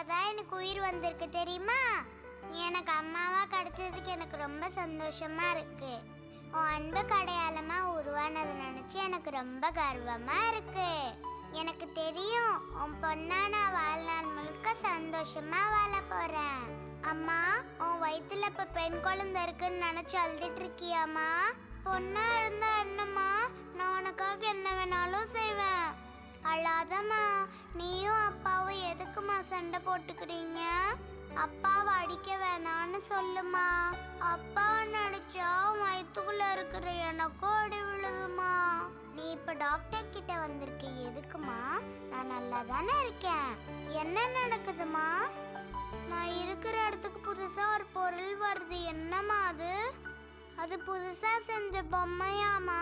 தான் எனக்கு உயிர் வந்திருக்கு தெரியுமா? எனக்கு அம்மாவா கிடைச்சதுக்கு எனக்கு ரொம்ப சந்தோஷமா இருக்கு. உன் அன்புக்கு அடையாளமா உருவானதை நினைச்சு எனக்கு ரொம்ப கர்வமா இருக்கு. எனக்கு தெரியும் உன் பொண்ணா நான் வாழ்நாள் முழுக்க சந்தோஷமா வாழ போறேன். அம்மா, உன் வயித்துல இப்ப பெண் குழந்தை இருக்குன்னு நினைச்சு அழுதுட்டு இருக்கியாமா? பொண்ணா இருந்தா என்னம்மா, நான் உனக்காக என்ன வேணாலும் செய்வேன். அழாதம்மா. நீயும் அப்பாவும் எதுக்குமா சண்டை போட்டுக்கிறீங்க? அப்பாவை அடிக்க வேணான்னு சொல்லுமா. அப்பாவை நடிச்சா வயிற்றுக்குள்ள இருக்கிற எனக்கும் அடி விழுதுமா. நீ இப்ப டாக்டர் கிட்ட வந்திருக்க எதுக்குமா? நான் நல்லா தானே இருக்கேன். என்ன நடக்குதுமா? நான் இருக்கிற இடத்துக்கு புதுசா ஒரு பொருள் வருது. என்னம்மா அது? அது புதுசா செஞ்ச பொம்மையாமா?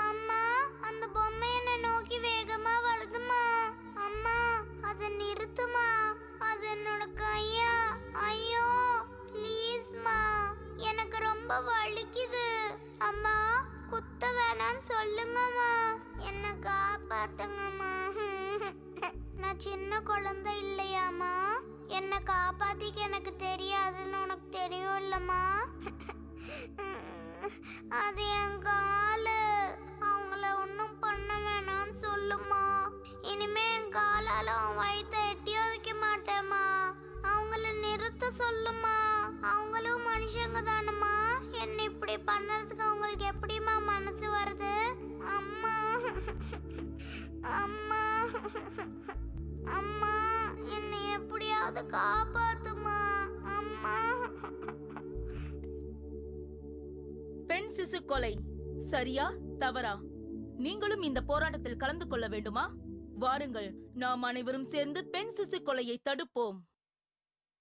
அம்மா, அந்த பொம்மை என்ன நோக்கி வேகமா வருதுமா. அம்மா, அதை நிறுத்துமா. அது என்னோட கையா. ஐயோ ப்ளீஸ்மா, எனக்கு ரொம்ப வலிக்குது. அம்மா, குத்த வேணான்னு சொல்லுங்கம்மா. என்ன காப்பாத்துங்கம்மா. நான் சின்ன குழந்தை இல்லையாம்மா? என்ன காப்பாத்திக்க எனக்கு தெரியாதுன்னு உனக்கு தெரியும் இல்லம்மா? அது என் காலு. அவங்கள ஒன்றும் பண்ண வேணாம்னு சொல்லுமா. இனிமே என் காலால அவன் வயிற்ற எட்டி வைக்க மாட்டேம்மா. அவங்கள நிறுத்த சொல்லுமா. அவங்களும் மனுஷங்க தானம்மா. என்ன இப்படி பண்ணுறதுக்கு அவங்களுக்கு எப்படிம்மா மனசு வருது? அம்மா, அம்மா, அம்மா, என்னை எப்படியாவது காப்பாத்துமா. அம்மா. பெண் சிசு கொலை சரியா தவறா? நீங்களும் இந்த போராட்டத்தில் கலந்து கொள்ள வேண்டுமா? வாருங்கள், நாம் அனைவரும் சேர்ந்து பெண் சிசு கொலையை தடுப்போம்.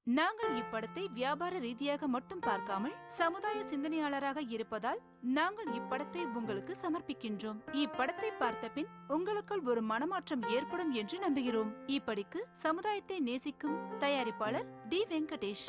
நாங்கள் இப்படத்தை வியாபார ரீதியாக மட்டும் பார்க்காமல் சமுதாய சிந்தனையாளராக இருப்பதால் நாங்கள் இப்படத்தை உங்களுக்கு சமர்ப்பிக்கின்றோம். இப்படத்தை பார்த்த பின் உங்களுக்குள் ஒரு மனமாற்றம் ஏற்படும் என்று நம்புகிறோம். இப்படிக்கு சமுதாயத்தை நேசிக்கும் தயாரிப்பாளர் டி. வெங்கடேஷ்.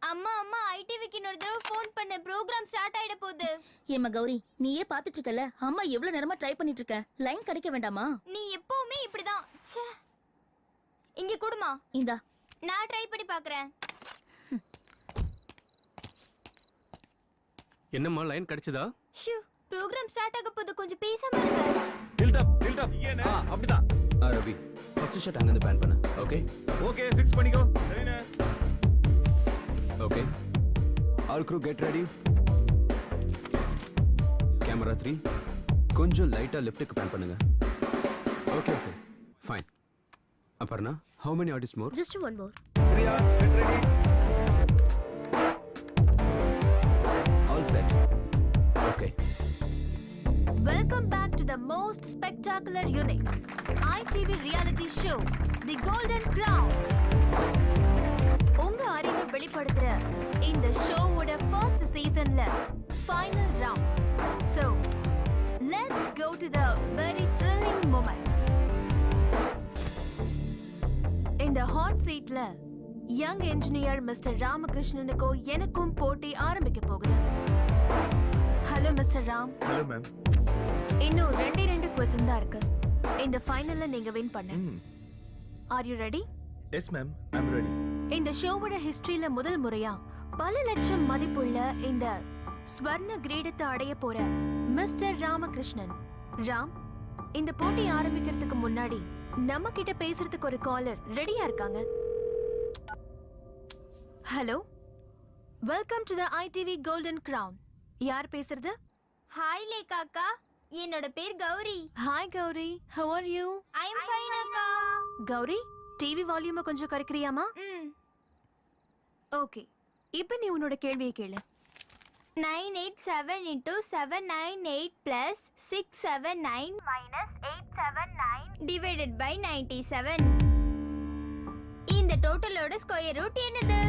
அம்மா, அம்மா, ஐடிவிக்கு இன்னொரு தடவை ஃபோன் பண்ண. ப்ரோகிராம் ஸ்டார்ட் ஆயிட போகுது. ஏமா கௌரி, நீயே பாத்துட்டு இருக்கல, அம்மா எவ்வளவு நேரமா ட்ரை பண்ணிட்டு இருக்க. லைன் கிடைக்க வேண்டாமா? நீ எப்பவுமே இப்படிதான். ச்சே. இங்க குடுமா. இந்தா. நான் ட்ரை பண்ணி பார்க்கறேன். என்னம்மா லைன் கிடைச்சதா? ஷூ, ப்ரோகிராம் ஸ்டார்ட் ஆக போகுது. கொஞ்சம் பேசாம இருங்க. டில்ட் அப். அப்படிதான். ரவி, ஃபர்ஸ்ட் ஷாட் அங்க இருந்து பிளான் பண்ணு. ஓகே ஓகே, ஃபிக்ஸ் பண்ணிக்கோ. சரிண்ணே. Okay, all crew get ready. Camera 3 கொஞ்சம் லைட்டா லெஃப்ட்க்கு பிளான் பண்ணுங்க. Okay okay fine. Aparna, how many artists more? Just one more. Priya, get ready. All set. Okay. Welcome back to the most spectacular, unique ITV reality show, The Golden Crown. உங்க அறிவை வெளிப்படுத்துற இந்த ஷோவோட first சீசன்ல final round சீட்ல young engineer mister ராமகிருஷ்ணனுக்கும் எனக்கும் போட்டி ஆரம்பிக்க போகுது. Hello mister Ram. Hello ma'am. இன்னும் ரெண்டு क्वेश्चन தான் இருக்கு. இந்த ஃபைனல்ல நீங்க வின் பண்ண. Are you ready? Yes ma'am, I am ready. இந்த ஷோவோட ஹிஸ்டரியில முதல் முறையா பல லட்சம் மதிப்புள்ள இந்த ஸ்வர்ண கிரீடத்தை அடைய போற மிஸ்டர் ராமகிருஷ்ணன். ராம், இந்த போட்டி ஆரம்பிக்கிறதுக்கு முன்னாடி நம்ம கிட்ட பேசுறதுக்கு ஒரு காலர் ரெடியா இருக்காங்க. Hello, welcome to the ITV golden crown. யார் பேசுறது? ஹாய் லேகா அக்கா, என்னோட பேர் Gowri. Hi Gowri, how are you? I am fine அக்கா. கௌரி, டிவி வால்யூமை கொஞ்சம் குறைக்கிறியாமா? ஓகே, இப்போ நீ உன்னோட கேள்வியை கேளு. 987 into 798 plus 679 minus 879 divided by 97. இந்த டோட்டலோட ஸ்கொயர் ரூட் என்னது?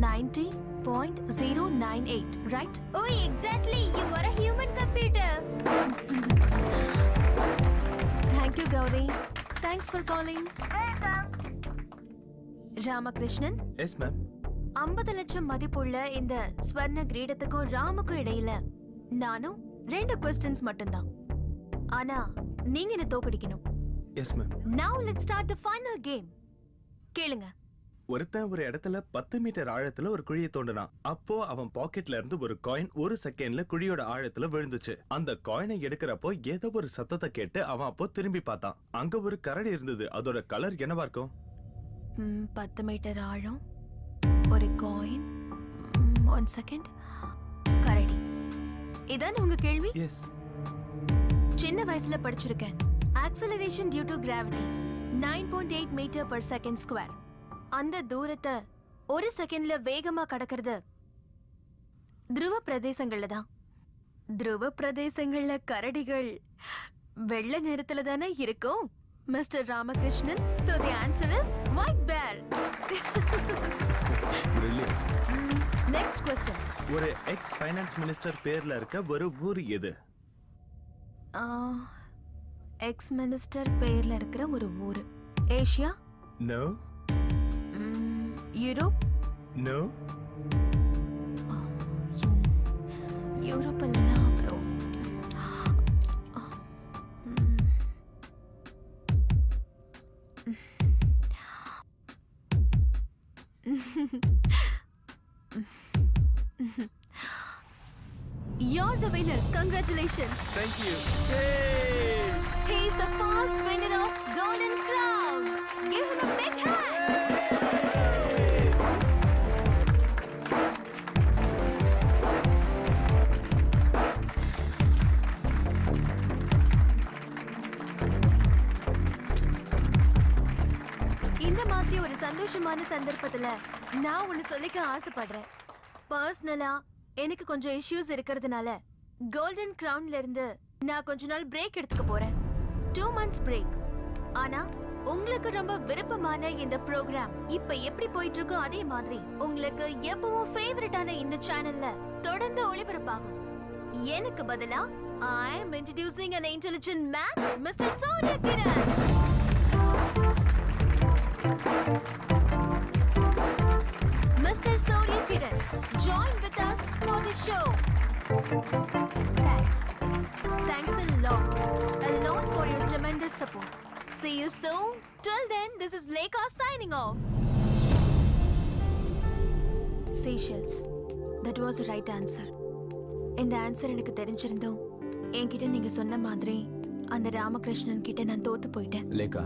90.098, right? Oh, exactly. You are a human computer. Thank you, Gauri. Thanks for calling. Ramakrishnan, yes ma'am. 50 லட்சம் மதிப்புள்ள இந்த ஸ்வர்ண கிரீடத்துக்கும் ராமுக்கும் இடையில நானும் 2 questions மட்டும்தான். ஆனா நீங்க என்ன தோக்கடிக்கணும். Yes ma'am. Now let's start the final game. கேளுங்க. ஒருத்தன் ஒரு இடத்துல 10 மீட்டர் ஆழத்துல ஒரு குழியை தோண்டினான். அப்போ அவன் பாக்கெட்ல இருந்து ஒரு காயின் 1 செகண்ட்ல குழியோட ஆழத்துல விழுந்துச்சு. அந்த காயினை எடுக்கிறப்போ ஏதோ ஒரு சத்தத்தை கேட்டு அவன் அப்போ திரும்பி பார்த்தான். அங்க ஒரு கரடி இருந்தது. அதோட கலர் என்னவா இருக்கும்? 10 மீட்டர் ஆழம், ஒரு காயின், 1 செகண்ட், கரடி. இதான் உங்க கேள்வி? எஸ். சின்ன வயசுல படிச்சிருக்கேன். Acceleration due to gravity 9.8 metre per second square. அந்த தூரத்தை 1 செகண்ட்ல வேகமா கடக்கிறது துருவ பிரதேசங்கள்ல தான். துருவ பிரதேசங்கள்ல கரடிகள் வெள்ளை நிறத்துல தானே இருக்கும் mister Ramakrishnan. So the answer is white bear. Brilliant. Next question. ஒரு எக்ஸ் ஃபைனான்ஸ் மினிஸ்டர் பேர்ல இருக்க ஒரு ஊர் எது? எக்ஸ் மினிஸ்டர் பேர்ல இருக்கிற ஒரு ஊர். Asia? No. Europe? No. Europe இல்லைன்னா அப்புறம் You're the winner. Congratulations. Thank you. He is the first winner of Golden Crown. Give him a big hand. இந்த மாதிரி ஒரு சந்தோஷமான சந்தர்ப்பத்துல நான் ஒன்னு சொல்லிக்க ஆசைப்படுறேன். பர்சனலா எனக்கு கொஞ்சம் இஷ்யூஸ் இருக்கிறதுனால கோல்டன் கிரவுன்ல இருந்து நான் கொஞ்ச நாள் பிரேக் எடுத்துக்க போறேன். 2 months பிரேக். ஆனா உங்களுக்கு ரொம்ப விருப்பமான இந்த ப்ரோக்ராம் இப்ப எப்படி போயிட்டு இருக்கோ அதே மாதிரி உங்களுக்கு எப்பவும் ஃபேவரட்டான இந்த சேனல்ல தொடர்ந்து ஒளிபரப்பாகும். எனக்கு பதிலா I am introducing an intelligent man, Mr. Surya Kiran. Mr. Surya Kiran, join with us for the show. Thanks. Thanks a lot for your tremendous support. See you soon. Till then, this is Lekha signing off. Seychelles. That was the right answer. இந்த answer எனக்கு தெரிஞ்சிருந்தோம் என்கிட்ட நீங்க சொன்ன மாதிரி அந்த ராமகிருஷ்ணன் கிட்ட நான் தோத்து போயிட்டேன். Lekha,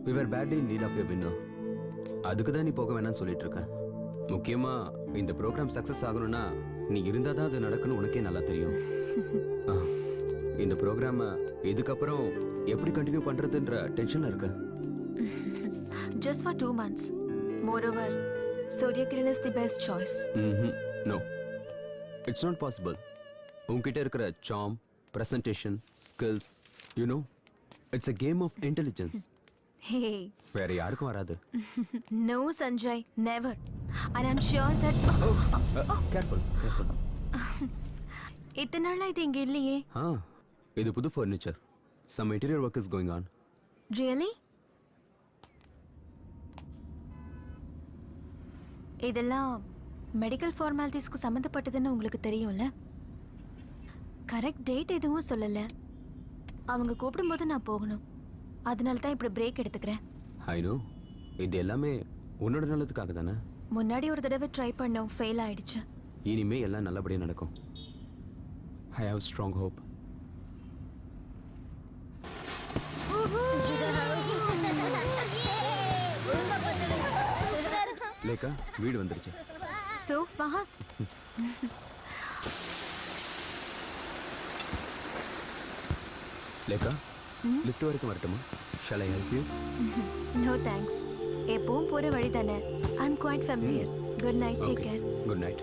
we were badly in need of a winner. அதுக்கு தான் நீ போக வேணாம்னு சொல்லிட்டு இருக்க. முக்கியமா இந்த ப்ரோக்ராம் சக்சஸ் ஆகணும்னா நீ இருந்தா தான் அது நடக்குன்னு உனக்கே நல்லா தெரியும். இந்த ப்ரோக்ராமை இதுக்கப்புறம் எப்படி கண்டினியூ பண்றதுன்ற டென்ஷன்ல இருக்க. Just for 2 months. Moreover, Surya Kiran is the best choice. No, it's not possible. உன்கிட்ட இருக்கிற charm, presentation, skills, you know, it's a game of intelligence. Hey. வேற யாருக்கும் வராது. No, Sanjay, never. And I'm sure that... Careful. இத்தனை நாளா இது இங்க இல்லையே. இது புது furniture. Some interior work is going on. Really? இதெல்லாம் மெடிக்கல் ஃபார்மாலிட்டிஸ்க்கு சம்மந்தப்பட்டதுன்னு உங்களுக்கு தெரியும்ல? கரெக்ட் டேட் எதுவும் சொல்லல. அவங்க கூப்பிடும்போது நான் போகணும். அதனால தான் இப்படி பிரேக் எடுத்துக்கிறேன். I know. இது எல்லாமே உன்னோட நல்லதுக்காக தானே. முன்னாடி ஒரு தடவை ட்ரை பண்ணோம், ஃபெயில் ஆயிடுச்சு. இனிமே எல்லாம் நல்லபடியாக நடக்கும். I have strong hope. லேக்கா வீடு வந்துருச்சு. So fast. லேக்கா லிஃப்ட் வரைக்கும் வரட்டுமா? Shall I help you? No thanks. எப்பவும் போற வழி தானே. I'm quite familiar. Good night. Take care. Good night.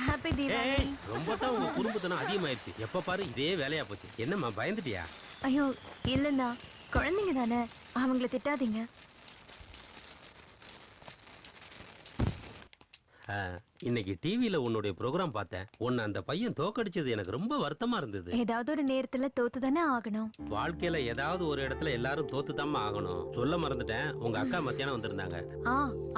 Happy Diwali. ரொம்ப தான் உங்க குடும்பத்தனம் அதிகமாயிருச்சு. எப்ப பாரு இதே வேலையா போச்சு. என்னம்மா பயந்துட்டியா? ஐயோ இல்லைண்ணா, குழந்தைங்க தானே, அவங்கள திட்டாதீங்க. இன்னைக்கு டிவியில உன்னுடைய ப்ரோக்ராம் பார்த்தேன். உன்னை அந்த பையன் தோக்கடிச்சது எனக்கு ரொம்ப வருத்தமா இருந்தது. ஏதாவது ஒரு நேரத்துல தோத்து தானே ஆகணும். வாழ்க்கையில ஏதாவது ஒரு இடத்துல எல்லாரும் தோத்துதாம்மா ஆகணும். சொல்ல மறந்துட்டேன், உங்க அக்கா மத்தியானம் வந்திருந்தாங்க.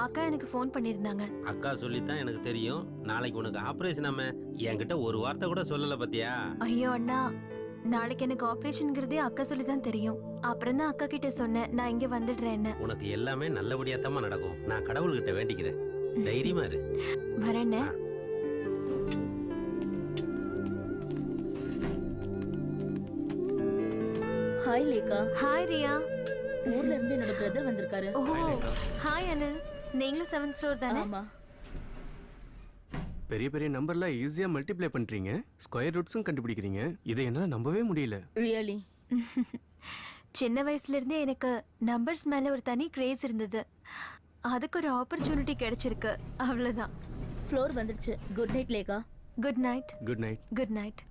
அக்கா எனக்கு ஃபோன் பண்ணிருந்தாங்க. அக்கா சொல்லித்தான் எனக்கு தெரியும். நாளைக்கு உனக்கு ஆபரேஷன். என்கிட்ட ஒரு வார்த்தை கூட சொல்லல பத்தியா? ஐயோ அண்ணா, நாளைக்கு எனக்கு ஆபரேஷன்ங்கிறதே அக்கா சொல்லி தான் தெரியும். அப்புறம் தான் அக்கா கிட்ட சொன்னேன் நான் இங்க வந்துடுறேன்னு. உனக்கு எல்லாமே நல்லபடியா தாம்மா நடக்கும். நான் கடவுள்கிட்ட வேண்டிக்கிறேன். தைரியமா இரு. வரேன்னு. ஹாய் லேக்கா. ஹாய் ரியா. ஊர்ல இருந்து என்னோட பிரதர் வந்திருக்காரு. ஓ ஹாய் அனில். நீங்களும் 7th ஃப்ளோர் தானே? ஆமா. பெரிய பெரிய நம்பர்ல ஈஸியா மல்டிப்ளை பண்றீங்க. ஸ்கொயர் ரூட்ஸும் கண்டுபிடிக்கிறீங்க. இதை என்னால நம்பவே முடியல. ரியலி? சின்ன வயசுல இருந்தே எனக்கு நம்பர்ஸ் மேல ஒரு தனி கிரேஸ் இருந்தது. அதுக்கு ஒரு ஆப்பர்ச்சுனிட்டி கிடைச்சிருக்கு, அவ்வளவுதான். ஃப்ளோர் வந்துருச்சு. Good night Lekha. Good night. Good night. Good night.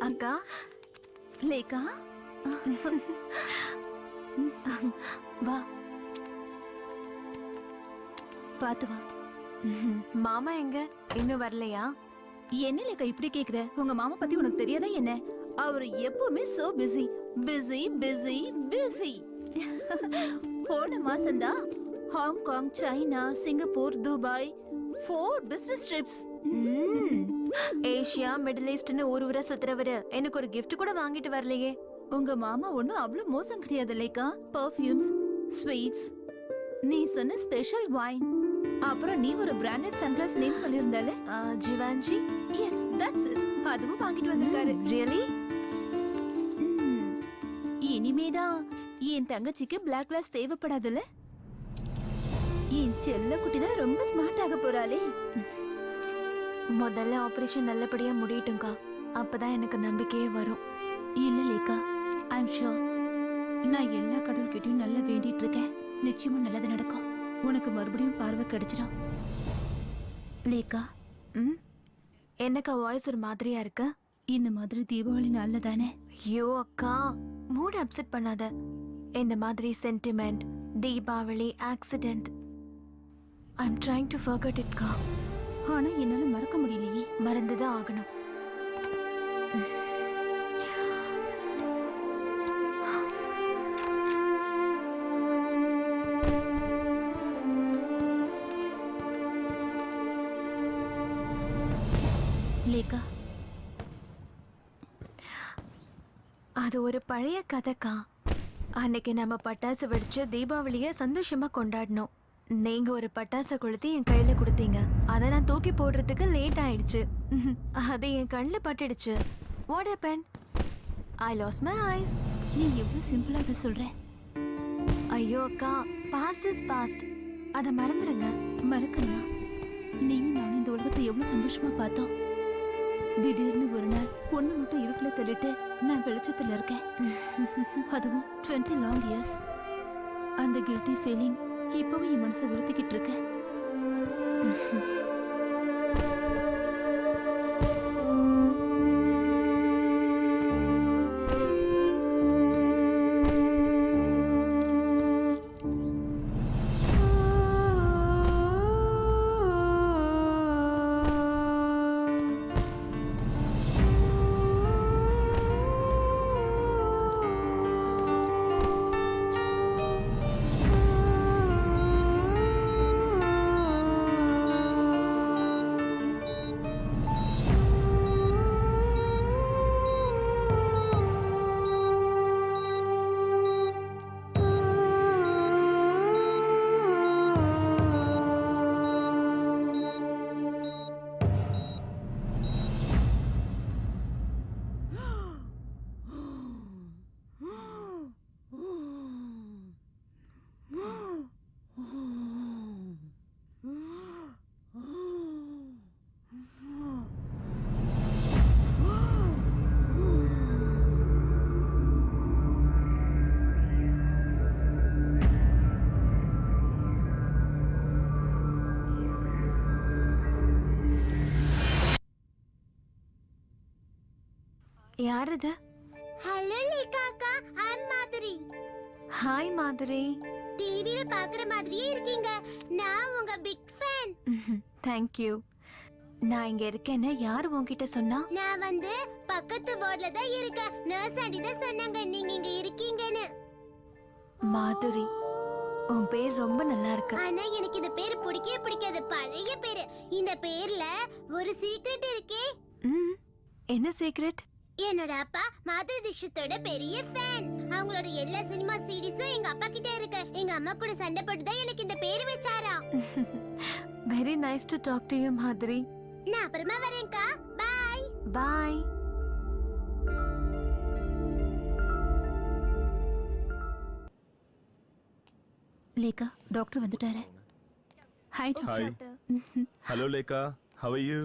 அக்கா. லேக்கா. வா, பாத்து வா. மாமா எங்க? இன்னும் வரலையா? என்ன லேக்கா இப்படி கேக்குற? உங்க மாமா பத்தி உனக்கு தெரியாதா என்ன? அவர் எப்பவுமே so busy busy busy busy. போன மாசம்தான் Hong Kong, China, Singapore, Dubai 4 business trips. Asia, middle ஈஸ்ட்னு ஊரை சுத்துறவரு எனக்கு ஒரு gift கூட வாங்கிட்டு வரலையே. உங்க மாமா ஒண்ணும் அவ்வளவு மோசம் கிடையாது லேக்கா. பர்ஃபியூம்ஸ், ஸ்வீட்ஸ், நீ சொன்ன ஸ்பெஷல் வைன், அப்புறம் நீ ஒரு பிராண்டட் சன்கிளாஸ் நேம் சொல்லியிருந்தால, ஜிவான்ஜி. Yes that's it. அதுவும் வாங்கிட்டு வந்திருக்காரு. ரியலி? இனிமேதான் என் தங்கச்சிக்கு பிளாக் கிளாஸ் தேவைப்படாதுல்ல. என் செல்ல குட்டி தான் ரொம்ப ஸ்மார்ட் ஆக போறாளே. முதல்ல ஆபரேஷன் நல்லபடியா முடியட்டும்க்கா, அப்பதான் எனக்கு நம்பிக்கையே வரும். இல்ல லேக்கா, ஐ அம் ஷூர். நான் எல்லா கடவுள்கிட்டயும் நல்லா வேண்டிட்டு இருக்கேன். நிச்சயமா நல்லது நடக்கும். உனக்கு மறுபடியும் பார்வை கிடைச்சிடும் லேக்கா. என்னக்கா வாய்ஸ் ஒரு மாதிரியா இருக்கு? இந்த மாதிரி தீபாவளி நாள்ல தானே. ஐயோ அக்கா, மூட் அப்செட் பண்ணாத. இந்த மாதிரி sentiment, Deepavali, accident, I am trying to forget it கா. ஆனா என்னால மறக்க முடியலையே. மறந்துதான் ஆகணும். லேக்கா, அது ஒரு பழைய கதைக்கா. அன்னைக்கு நம்ம பட்டாசு வெடிச்சு தீபாவளிய சந்தோஷமா கொண்டாடணும். நீங்க ஒரு பட்டாசை கொளுத்தி என் கையில கொடுத்தீங்க. அதை நான் தூக்கி போடுறதுக்கு லேட் ஆயிடுச்சு. அது என் கண்ணில் பட்டுடுச்சு. What happened? I lost my eyes. நீ எவ்வளவு சிம்பிளா அதை சொல்ற. ஐயோ அக்கா, பாஸ்ட் இஸ் பாஸ்ட். அத மறந்துருங்க. மறக்கணுமா? நீயும் நானும் இந்த உலகத்தை எவ்வளவு சந்தோஷமா பார்த்தோம். திடீர்னு ஒரு நாள் பொண்ணு மட்டும் இருட்டுல தள்ளிட்டு நான் வெளிச்சத்துல இருக்கேன். அதுவும் 20 long years. அந்த கில்ட்டி ஃபீலிங் இப்பவும் என் மனசை உறுத்திக்கிட்டு இருக்கு. யார் இது? ஹலோ லேகா அக்கா, ஐம் மாதுரி. ஹாய் மாதுரி. டிவில பாக்குற மாதிரியே இருக்கீங்க. நான் உங்க பிக் ஃபேன். தேங்க்யூ. நான் இங்க இருக்கேன்னு யார் உன்கிட்ட சொன்னா? நான் வந்து பக்கத்து வார்டுல தான் இருக்கேன். நர்ஸ் ஆண்டி தான் சொன்னாங்க நீங்க இங்க இருக்கீங்கன்னு. மாதுரி, உன் பேர் ரொம்ப நல்லா இருக்கு. ஆனா எனக்கு இந்த பேர் பிடிக்கவே பிடிக்காது. பழைய பேரு. இந்த பேர்ல ஒரு சீக்ரெட் இருக்கே. என்ன சீக்ரெட்? என்னோட அப்பா மாதுரி தீக்ஷித்தோட பெரிய ஃபேன். அவங்களோட எல்லா சினிமா சீரிஸும் எங்க அப்பா கிட்ட இருக்கு. எங்க அம்மா கூட சண்டை போட்டு தான் எனக்கு இந்த பேர் வச்சாரா. Very nice to talk to you Madhuri. நான் அப்புறமா வரேன்க்கா. Bye bye. லேகா, டாக்டர் வந்துட்டாரு. Hi Hi. Hello Lekha, how are you?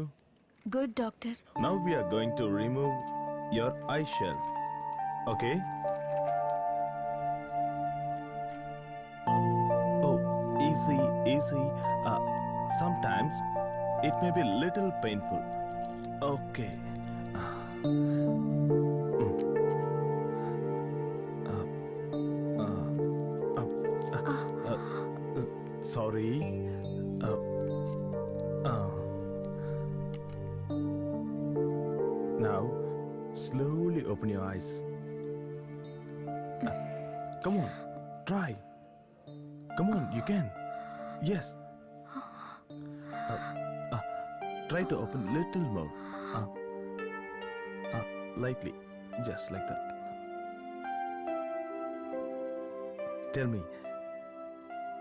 Good doctor. Now we are going to remove your eye shell. Okay? Oh, easy, easy. Sometimes it may be little painful. Okay. Sorry. Now, slowly open your eyes. Come on, try. Come on, you can. Yes. Try to open little more. Lightly, just like that. Tell me,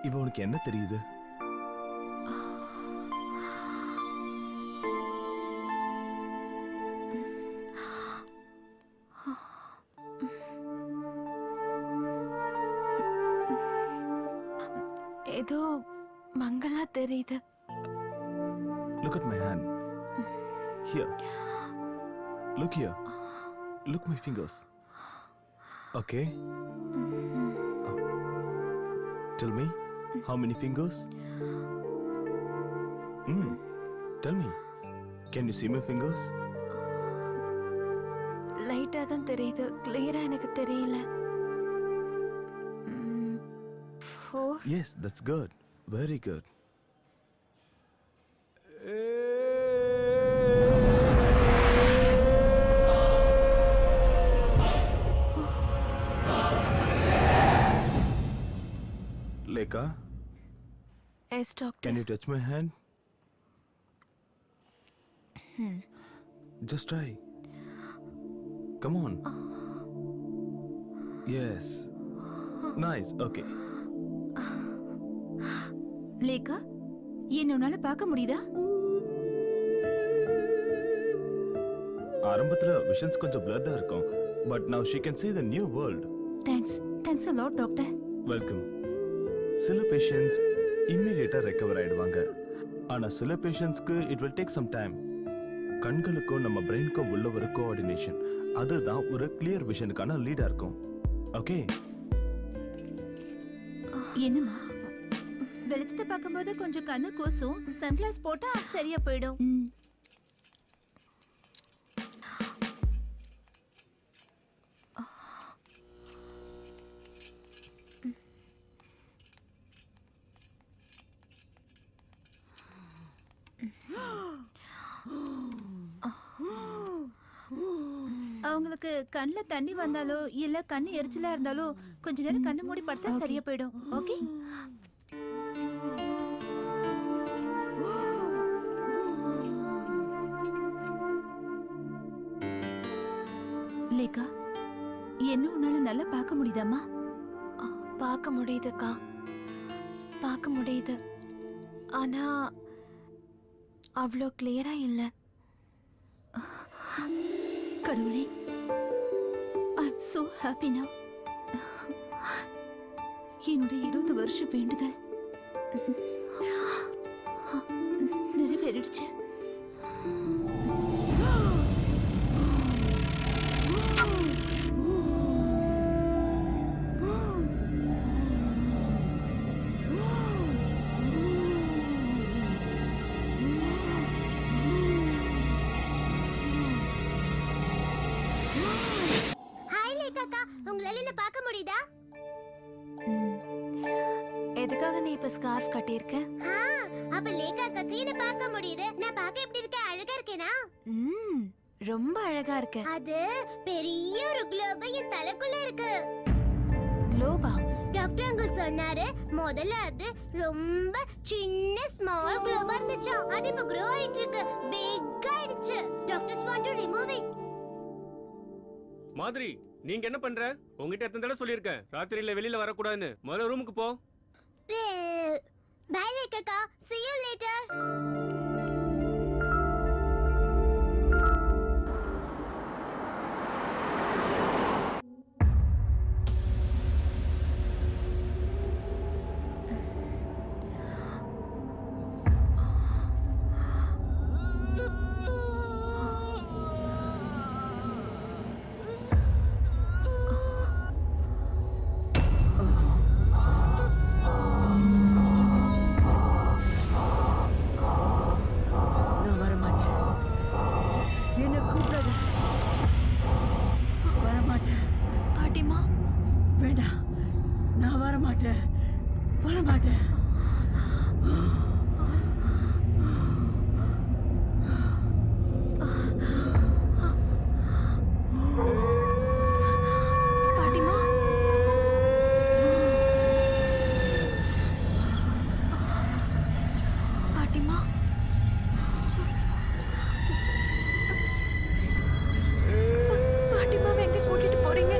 இப்போ உனக்கு என்ன தெரியுது? ஏதோ மங்களா தெரியுது. Look at my hand. Here. Look here. Look my fingers. Okay? Tell me, how many fingers? Tell me. Can you see my fingers? லைட்டா தான் தெரியுது. கிளியரா எனக்கு தெரியல. 4. Yes, that's good. Very good. Lekha, yes doctor. can you touch my hand? Just try. Come on. Yes. Nice. Okay. Lekha, என்ன உன்னால பார்க்க முடியுதா? ஆரம்பத்துல விஷன்ஸ் கொஞ்சம் blurred இருக்கும். But now she can see the new world. Thanks a lot doctor. Welcome. சில patients இம்மிடியேட்டா recover ஆயிடுவாங்க. ஆனா சில பேஷண்ட்ஸ்க்கு it will take some time. கண்களுக்கும் நம்ம பிரெயினுக்கும் உள்ள ஒரு கோஆர்டினேஷன், அதுதான் ஒரு கிளியர் விஷனுக்கான லீடா இருக்கும். ஓகே, என்னம்மா வெளிச்சத்தை பார்க்கும்போது கொஞ்சம் கண்ணு கூசும், சன்கிளாஸ் போட்டா சரியா போயிடும். அவங்களுக்கு கண்ணுல தண்ணி வந்தாலோ இல்ல கண்ணு எரிச்சலா இருந்தாலோ கொஞ்ச நேரம் கண்ணு மூடி படுத்தா சரியா போயிடும். ஓகே, லேகா என்ன உன்னால நல்லா பார்க்க முடியுதாம்மா? பார்க்க முடியுதுக்கா, பார்க்க முடியுது. ஆனா அவ்வளோ கிளியரா இல்ல. கடவுளே, ஐ அம் சோ ஹாப்பி நவ. என்னுடைய 20 வருஷ வேண்டுதல் நிறைவேறிடுச்சு. ஹாய் லேகாக்கா, உங்களால என்ன பார்க்க முடியுதா? எதுக்காக நீ இப்ப ஸ்கார்ஃப் கட்டியிருக்க? அப்ப லேகாக்காக்கு என்ன பார்க்க முடியுது. நான் பார்க்க எப்படி இருக்கேன்? அழகா இருக்கேனா? ரொம்ப அழகா இருக்க. அது பெரிய ஒரு குளோப் என் தலைக்குள்ள இருக்கு. குளோபா? டாக்டர் அங்கிள் சொன்னாரு, முதல்ல அது ரொம்ப சின்ன ஸ்மால் குளோபா இருந்துச்சு, அது இப்ப grow ஆயிட்டு இருக்கு, பிக் ஆயிடுச்சு. Doctors want to remove it. மாதிரி நீங்க என்ன பண்ற? உங்ககிட்ட எத்தனை தடவை சொல்லியிருக்கேன் ராத்திரியில வெளியில வரக்கூடாதுன்னு. முதல்ல ரூமுக்கு போ. பை லேகாக்கா, see you later. பாட்டிமா, வேண்டாம், நான் வரமாட்டேன், வரமாட்டேன். பாட்டிமா, பாட்டிமா, பாட்டிமா எங்க கூட்டிட்டு போறீங்க?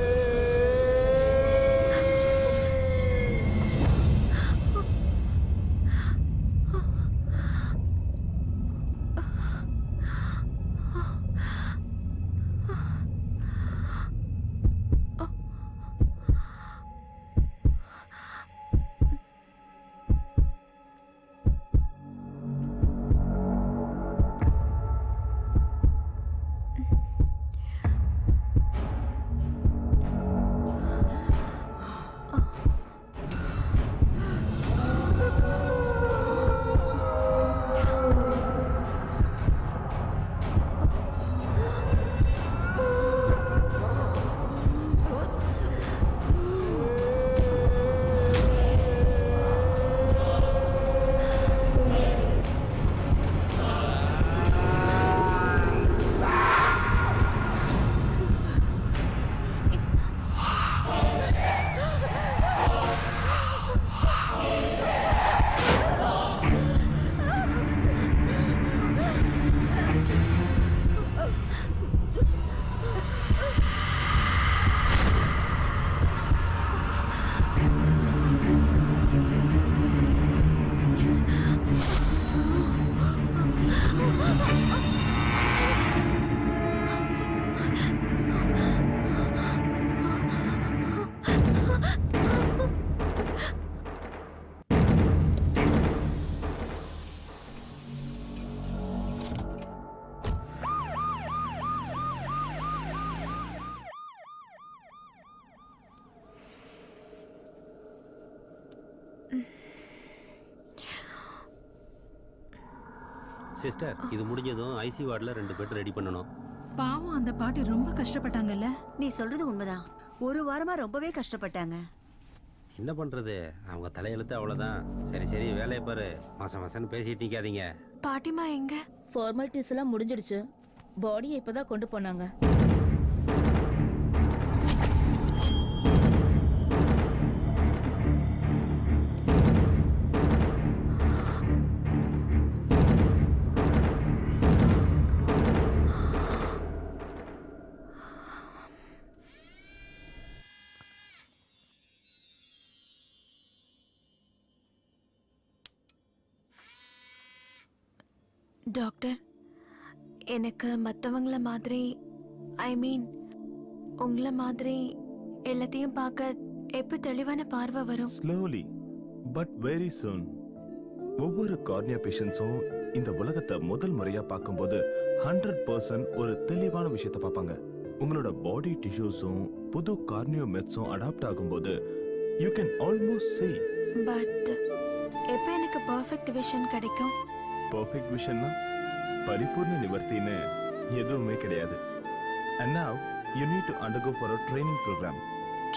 சிஸ்டர் இது முடிஞ்சதும் ஐசி வார்டில் 2 பெட் ரெடி பண்ணணும். பாவம் அந்த பாட்டி ரொம்ப கஷ்டப்பட்டாங்கல்ல. நீ சொல்றது உண்மைதான். ஒரு வாரமா ரொம்பவே கஷ்டப்பட்டாங்க. என்ன பண்ணுறது, அவங்க தலையெழுத்து அவ்வளோதான். சரி சரி வேலையை பாரு, மாசம் மாசம்னு பேசிட்டு நிற்காதீங்க. பாட்டிமா எங்க? ஃபார்மாலிட்டிஸ் எல்லாம் முடிஞ்சிடுச்சு. பாடியை இப்பதான் கொண்டு போனாங்க. டாக்டர், எனக்கு மற்றவங்கள மாதிரி ஐ மீன் உங்களை மாதிரி எல்லாத்தையும் பார்க்க எப்போ தெளிவான பார்வை வரும்? Slowly but very soon. ஒவ்வொரு கார்னியா பேஷண்ட்ஸும் இந்த உலகத்தை முதல் முறையா பார்க்கும்போது 100% ஒரு தெளிவான விஷயத்தை பார்ப்பாங்க. உங்களோட பாடி டிஷ்யூஸும் புது கார்னியோ மெத்ஸும் அடாப்ட் ஆகும்போது you can almost see. But எப்போ எனக்கு பர்ஃபெக்ட் விஷன் கிடைக்கும்? பர்ஃபெக்ட் விஷன்னா பரிபூர்ண நிவர்த்தின்னு எதுவுமே கிடையாது. And now you need to undergo for a training program.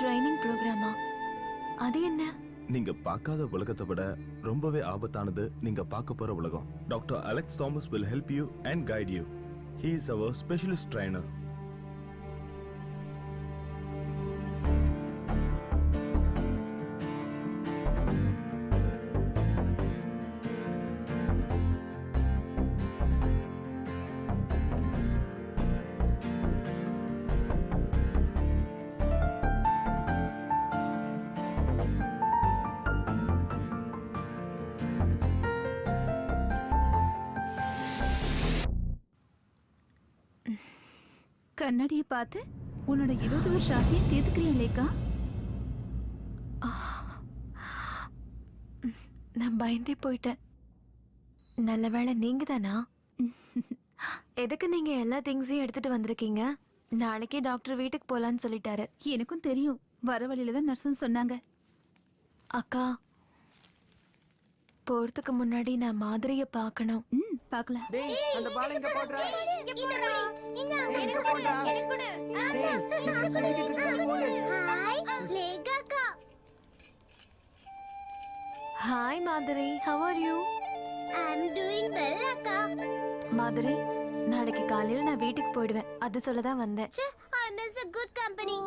Training ப்ரோக்ராமா? அது என்ன? நீங்க பார்க்காத உலகத்தை விட ரொம்பவே ஆபத்தானது நீங்க பார்க்க போற உலகம். Doctor Alex Thomas will help you and guide you. He is our specialist trainer. கண்ணாடியை பார்த்து உன்னோட 20 வருஷ ஆசையை தீர்த்துக்கிறீங்களேக்கா? நான் பயந்தே போயிட்டேன். நல்ல வேளை நீங்க தானா? எதுக்கு நீங்க எல்லா திங்ஸையும் எடுத்துட்டு வந்திருக்கீங்க? நாளைக்கே டாக்டர் வீட்டுக்கு போலான்னு சொல்லிட்டாரு. எனக்கும் தெரியும். வர வழியில தான் நர்ஸ்ன்னு சொன்னாங்க. அக்கா, போறதுக்கு முன்னாடி நான் மாதிரிய பார்க்கணும். பார்க்கலாம். அந்த பால் எங்க போடுற? Hi Madhuri, how are you? I'm doing well, அக்கா. மாதுரி, நாளைக்கு காலையில நான் வீட்டுக்கு போயிடுவேன். அது சொல்ல தான் வந்தேன். I miss a good company.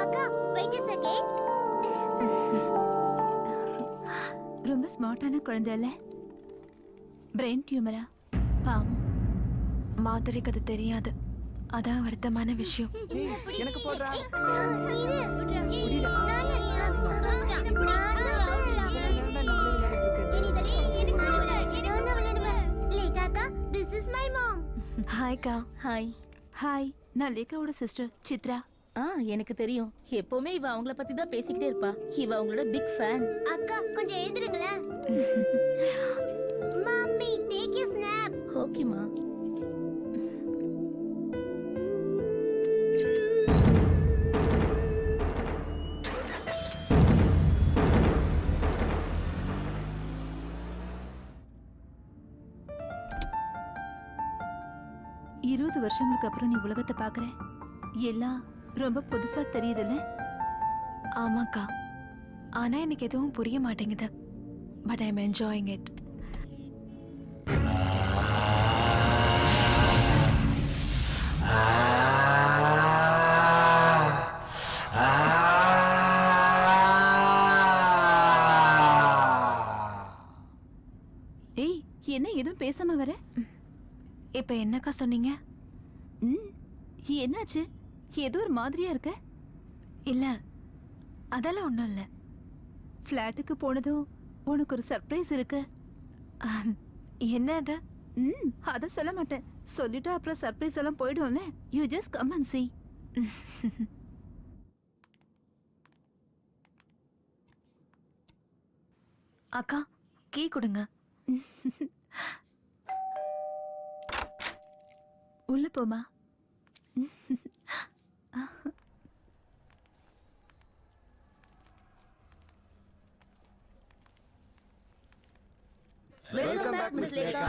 அக்கா, wait a second. ரொம்ப ஸ்மார்ட்டான குழந்தை இல்ல? பிரெயின் டியூமரா? பாவம். மாதுரிக்கு அது தெரியாது. அதான் வருத்தமான விஷயம். எனக்கு போடுறா? This is my mom. ஹாய்க்கா. ஹாய். ஹாய், நான் லேகாவோட சிஸ்டர் சித்ரா. எனக்கு தெரியும். எப்பவுமே இவ அவங்கள பத்தி தான் பேசிக்கிட்டே இருப்பா. இவ அவங்களோட பிக் ஃபேன். அக்கா, கொஞ்சம் எழுதுறீங்களா? Mummy, take a snap. ஓகேமா. வருஷங்களுக்கு அப்புறம் நீ உலகத்தை பார்க்குற. எல்லாம் ரொம்ப புதுசா தெரியுதுல்ல? ஆமாக்கா, ஆனா எனக்கு எதுவும் புரிய மாட்டேங்குது. But I am enjoying it. ஏய், என்ன எதுவும் பேசாம வர? இப்ப என்னக்கா சொன்னீங்க? என்னாச்சு? ஏதோ ஒரு மாதிரியா இருக்க. இல்ல, அதெல்லாம் ஒண்ணும் இல்ல. ஃப்ளாட்டுக்கு போனதும் உனக்கு ஒரு சர்ப்ரைஸ் இருக்கு. என்ன அது? அத சொல்ல மாட்டேன். சொல்லிட்டு அப்புறம் சர்ப்ரைஸ் எல்லாம் போயிடும்ல. You just come and see. அக்கா, கீ கொடுங்க. உள்ள போமா. Welcome back, Miss Lekha.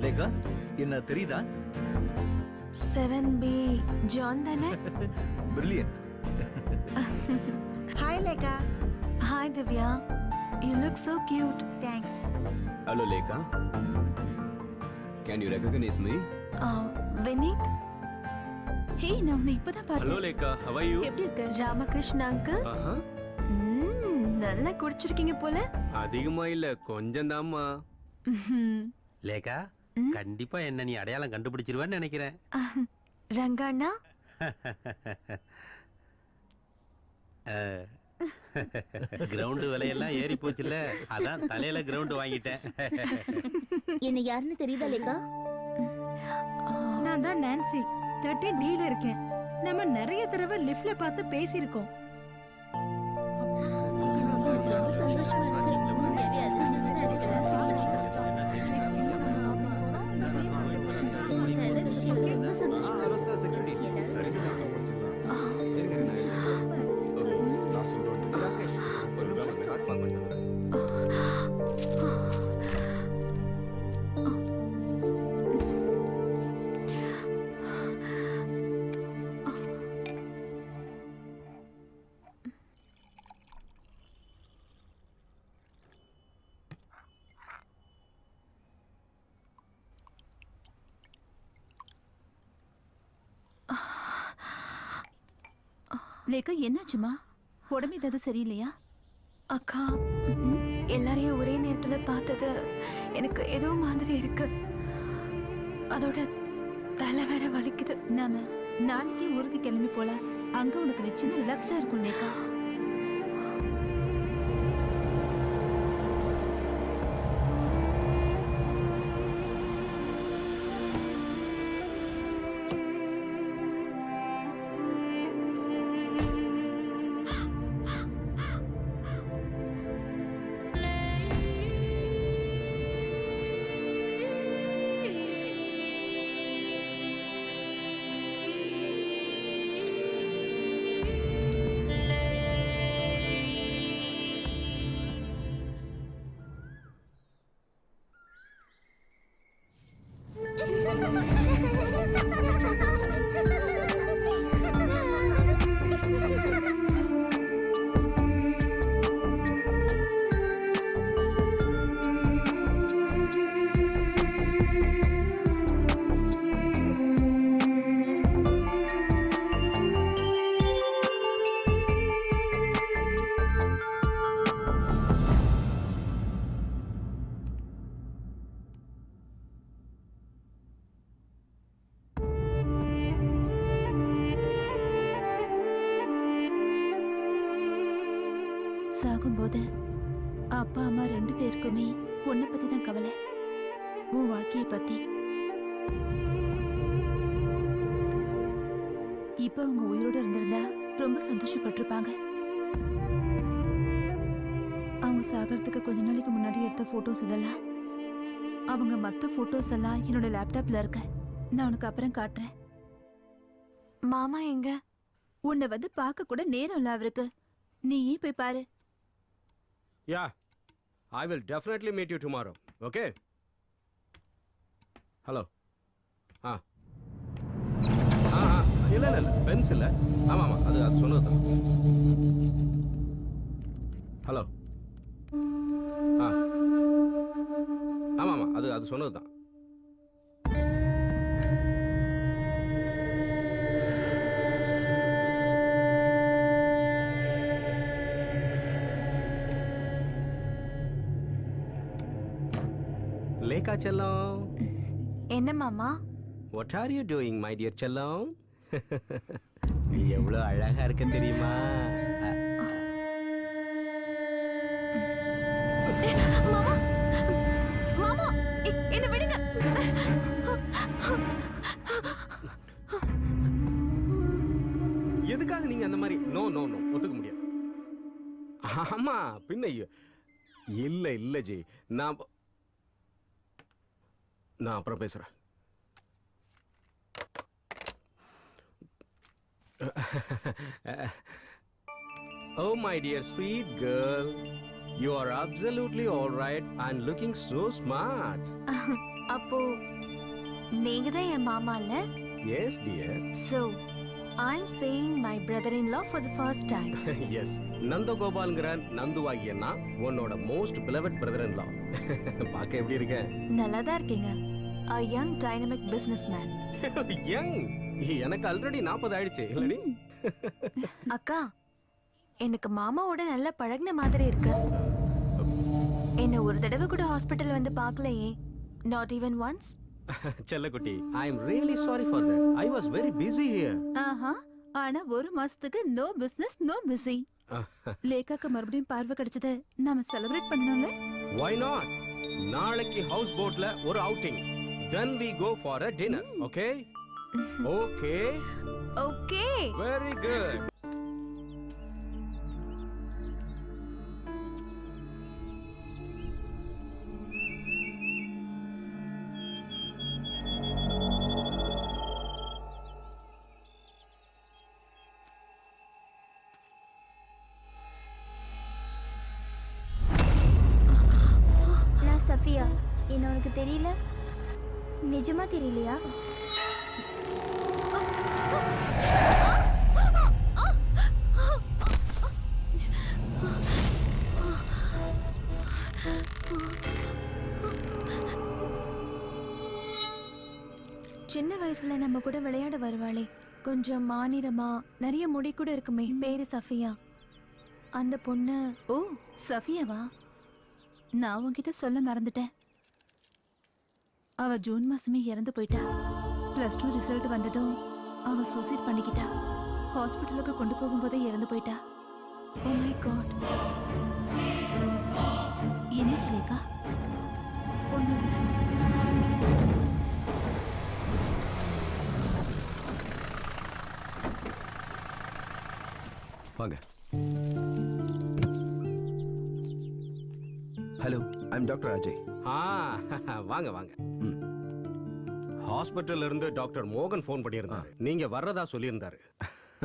Lekha என்ன தெரியுதா? 7B ஜான் தானே? Brilliant. Hi Lekha. Hi Divya, you look so cute. Thanks. Hello Lekha, can you recognise me? Vineeth, hey, நான் உன்னை இப்பதான் ஹலோ பார்த்தேன். Lekha, how are you? எப்படி இருக்க? ராமகிருஷ்ண அங்கிள். ஆஹா, நல்லா குடிச்சிருக்கீங்க போல. அதிகமா இல்ல, கொஞ்சம் தாம்மா. லேக்கா கண்டிப்பா என்ன நீ அடையாளம் கண்டுபிடிச்சிருவேன்னு நினைக்கிறேன். ரங்கண்ணா, கிரவுண்டு விலையெல்லாம் ஏறி போச்சுல்ல, அதான் தலையில கிரவுண்டு வாங்கிட்டேன். என்ன யாருன்னு தெரியுதா லேக்கா? நான் தான் நான்சி 13D இருக்கேன். நம்ம நிறைய தடவை லிஃப்ட்ல பார்த்து பேசியிருக்கோம். Hello sir, security. சரி சார், நான் சொல்றேன். ராகேஷ், ஒரு நிமிஷம் கார்டு பார்க்க மாட்டேன். லேகா, என்னாச்சுமா? உடம்பு ஏதாவது சரியில்லையா? அக்கா, எல்லாரையும் ஒரே நேரத்துல பார்த்தது எனக்கு ஏதோ மாதிரி இருக்கு. அதோட தலை வேற வலிக்குது. நாம நாளைக்கு ஊருக்கு கிளம்பி போலாம். அங்க உனக்கு நிச்சயமா ரிலாக்ஸ்டா இருக்கும் லேகா. சாகும்போது அப்பா அம்மா 2 பேருக்குமே உன்னை பத்தி தான் கவலை, உன் வாழ்க்கையை பத்தி. இப்ப அவங்க உயிரோட இருந்திருந்தா ரொம்ப சந்தோஷப்பட்டிருப்பாங்க. அவங்க சாகிறதுக்கு கொஞ்ச நாளைக்கு முன்னாடி எடுத்த போட்டோஸ் இதெல்லாம், அவங்க மத்த போட்டோஸ் எல்லாம் என்னோட லேப்டாப்ல இருக்க. நான் உனக்கு அப்புறம் காட்டுறேன். மாமா எங்க? உன்னை வந்து பார்க்க கூட நேரம் இல்ல அவருக்கு. நீயே போய் பாரு. Yeah, I will definitely meet you tomorrow. Okay? Hello. இல்ல பென்ஸ் இல்ல. ஆமா அது சொன்னதுதான். ஹலோ. ஆமா அது சொன்னதுதான். லேக்கா செல்லம். என்ன மாமா? What are you doing, my dear செல்லம்? நீ எவ்வளவு அழகா இருக்க தெரியுமா? மாமா, மாமா, என்ன விடுங்க. எதுக்காக நீங்க அந்த மாதிரி? நோ ஒத்துக்க முடியாது. ஆமா பின்ன இல்ல ஜி, நான் அப்புறம் பேசுறேன். Oh my dear sweet girl, you are absolutely all right and looking so smart. அப்போ நீங்க தான் என் மாமா இல்ல? Yes dear. So, I'm seeing my brother-in-law for the first time. Yes, நந்தகோபால்ங்கிற நந்துவாகிய நான் உன்னோட most beloved brother in law. பார்க்க எப்படி இருக்க? நல்லா தான் இருக்கீங்க. A young dynamic businessman. Young. எனக்கு ஆல்ரெடி 40 ஆயிடுச்சு இல்லடி? அக்கா, எனக்கு மாமாவோட நல்ல பழகுன மாதிரி இருக்கு. என்ன ஒரு தடவை கூட ஹாஸ்பிடல் வந்து பார்க்கலையே? Not even once? செல்லக்குட்டி, I am really sorry for that. I was very busy here. ஆஹா, ஆனா ஒரு மாசத்துக்கு நோ பிசினஸ் நோ பிஸி. லேகாக்கு மறுபடியும் பார்வை கிடைச்சது நாம செலிப்ரேட் பண்ணணும்ல? Why not? நாளைக்கு ஹவுஸ் போட்ல ஒரு outing. Then we go for a dinner, okay? Okay. Okay. Very good. நான் சஃபியா. என்ன உனக்கு தெரியல? நிஜமா தெரியலையா? சின்ன வயசுல நம்ம கூட விளையாட வருவாளே, கொஞ்சம் மாநிறமா நிறைய முடி கூட இருக்குமே, பேரு சஃபியா. அந்த பொண்ணு. ஓ, சஃபியாவா? நான் உன்கிட்ட சொல்ல மறந்துட்டேன். அவ ஜூன் மாசமே இறந்து போயிட்டா. +2 ரிசல்ட் வந்ததும் அவ சூசைட் பண்ணிக்கிட்டா. ஹாஸ்பிட்டலுக்கு கொண்டு போகும்போதே இறந்து போயிட்டா. Oh my God. என்னாச்சு லேகா? ஒண்ணும் இல்ல. வாங்க. Hello, I am doctor Ajay. வாங்க வாங்க. ஹாஸ்பிட்டல்ல இருந்து டாக்டர் மோகன் ஃபோன் பண்ணியிருந்தாரு. நீங்க வர்றதா சொல்லியிருந்தாரு.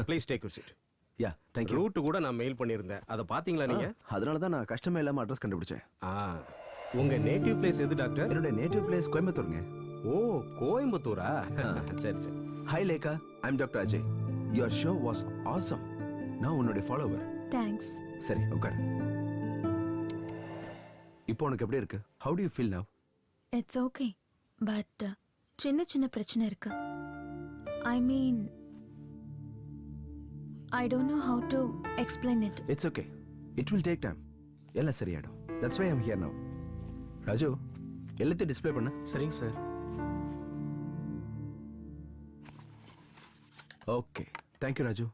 Please take your seat. Yeah, thank you. Route கூட நான் மெயில் பண்ணியிருந்தேன். அதை பாத்தீங்களா நீங்க? அதனால தான் நான் கஷ்டமே இல்லாம அட்ரஸ் கண்டுபிடிச்சேன். உங்க நேட்டிவ் பிளேஸ் எது டாக்டர்? என்னோட நேட்டிவ் பிளேஸ் கோயம்புத்தூருங்க. ஓ, கோயம்புத்தூரா? சரி சரி. Hi Lekha, I am doctor Ajay. Your show was awesome. நான் உன்னுடைய ஃபாலோவர். தேங்க்ஸ். சரி, உட்காரு. இப்போ உனக்கு எப்படி இருக்கு? How do you feel now? It's okay, but சின்ன சின்ன பிரச்சனை இருக்கு. I mean, I don't know how to explain it. It's okay, it will take time. எல்லாம் சரியாயிடும். That's why I am here now. Raju, எல்லாத்தையும் டிஸ்ப்ளே பண்ணு. சரிங்க sir. Okay, thank you Raju.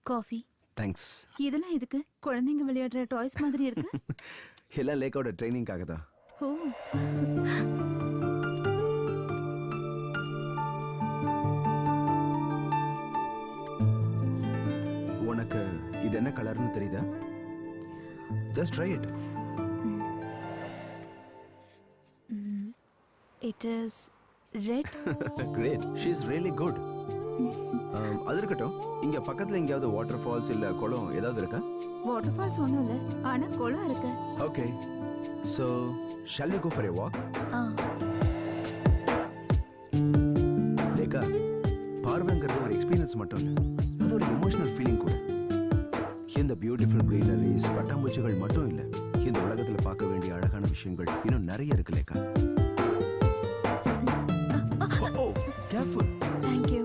Coffee. Thanks. இதெல்லாம் எதுக்கு? குழந்தைங்க விளையாடுற டாய்ஸ் மாதிரி இருக்கு. எல்லாம் லேக்காவோட ட்ரைனிங்காக தான். ஓ, உனக்கு இது என்ன கலர்னு தெரியுதா? Just try it. It is red. Great, she is really good. அது இருக்கட்டும், இங்க பக்கத்துல எங்கேயாவது வாட்டர் ஃபால்ஸ் இல்ல குளம் ஏதாவது இருக்கா? வாட்டர் ஃபால்ஸ் ஒண்ணும் இல்ல, ஆனா குளம் இருக்கு. Okay, so shall we go for a walk? Lekha, பார்வைங்கிறது ஒரு எக்ஸ்பீரியன்ஸ் மட்டும் இல்ல, அது ஒரு எமோஷனல் ஃபீலிங் கூட. இந்த பியூட்டிஃபுல் greeneries, பட்டாம்பூச்சிகள் மட்டும் இல்ல, இந்த உலகத்துல பார்க்க வேண்டிய அழகான விஷயங்கள் இன்னும் நிறைய இருக்கு Lekha. Careful. Thank you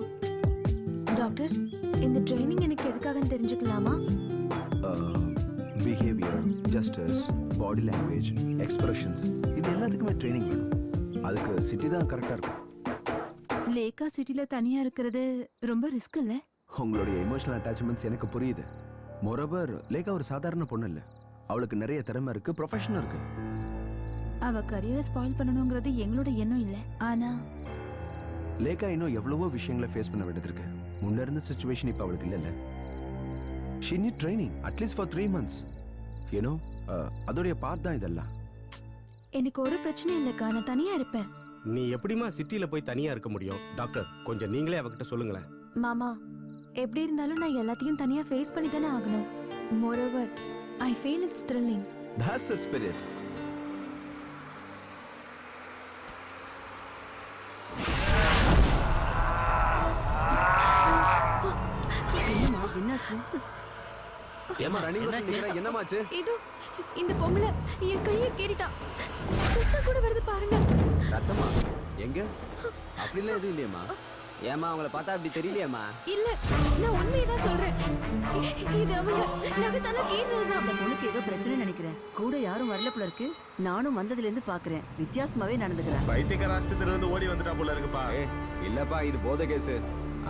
doctor. இந்த ட்ரைனிங் எனக்கு எதுக்காகன்னு தெரிஞ்சுக்கலாமா? Behaviour, justice, body language, expressions, இது எல்லாத்துக்குமே ட்ரைனிங் வேணும். அதுக்கு சிட்டி தான் கரெக்டா இருக்கும். லேகா சிட்டில தனியா இருக்கிறது ரொம்ப ரிஸ்க் இல்ல? உங்களுடைய எமோஷனல் அட்டாச்மெண்ட்ஸ் எனக்கு புரியுது. மோரோவர், லேகா ஒரு சாதாரண பொண்ணு இல்ல, அவளுக்கு நிறைய திறமை இருக்கு, ப்ரொஃபஷனும் இருக்கு. அவ கரியரை ஸ்பாயில் பண்ணணுங்கிறது எங்களோட எண்ணம் இல்ல. ஆனா லேகா இன்னும் எவ்வளவோ விஷயங்களை ஃபேஸ் பண்ண வேண்டியது இருக்கு. முன்ன இருந்த சிச்சுவேஷன் இப்ப அவளுக்கு இல்ல. she need training at least for 3 months, you know. அதோடைய பார்ட் தான் இதெல்லாம். எனக்கு ஒரு பிரச்சனை இல்லக்கா, நான் தனியா இருப்பேன். நீ எப்படிமா சிட்டில போய் தனியா இருக்க முடியும்? டாக்டர், கொஞ்சம் நீங்களே அவகிட்ட சொல்லுங்களேன். மாமா, எப்படி இருந்தாலும் நான் எல்லாத்தையும் தனியா ஃபேஸ் பண்ணி தானே ஆகணும். Moreover, I feel it's thrilling. That's the spirit. ஏமா ரணிகா என்னாச்சு? என்னமாச்சு? இதோ இந்த பொம்பளை என் கையை கீறிட்டா. ரத்தம் கூட வருது பாருங்க. ரத்தமா? எங்க? அப்படிலாம் எதுவும் இல்லையம்மா. ஏமா அவங்கள பார்த்தா அப்படி தெரியலையாம்மா? இல்ல, நான் உண்மையதான் சொல்றேன். இது அவங்க நகத்தால கீறினதுதான். அந்த பொண்ணுக்கு ஏதோ பிரச்சனை நினைக்கிறேன். கூட யாரும் வரல போல இருக்கு. நானும் வந்ததுல இருந்து பாக்குறேன். வித்தியாசமாவே நடந்துக்கிறேன். பைத்தியக்கார ஆஸ்பத்திரியில இருந்து ஓடி வந்துட்டா போல இருக்குப்பா. ஏய் இல்லப்பா, இது போதை கேஸ்.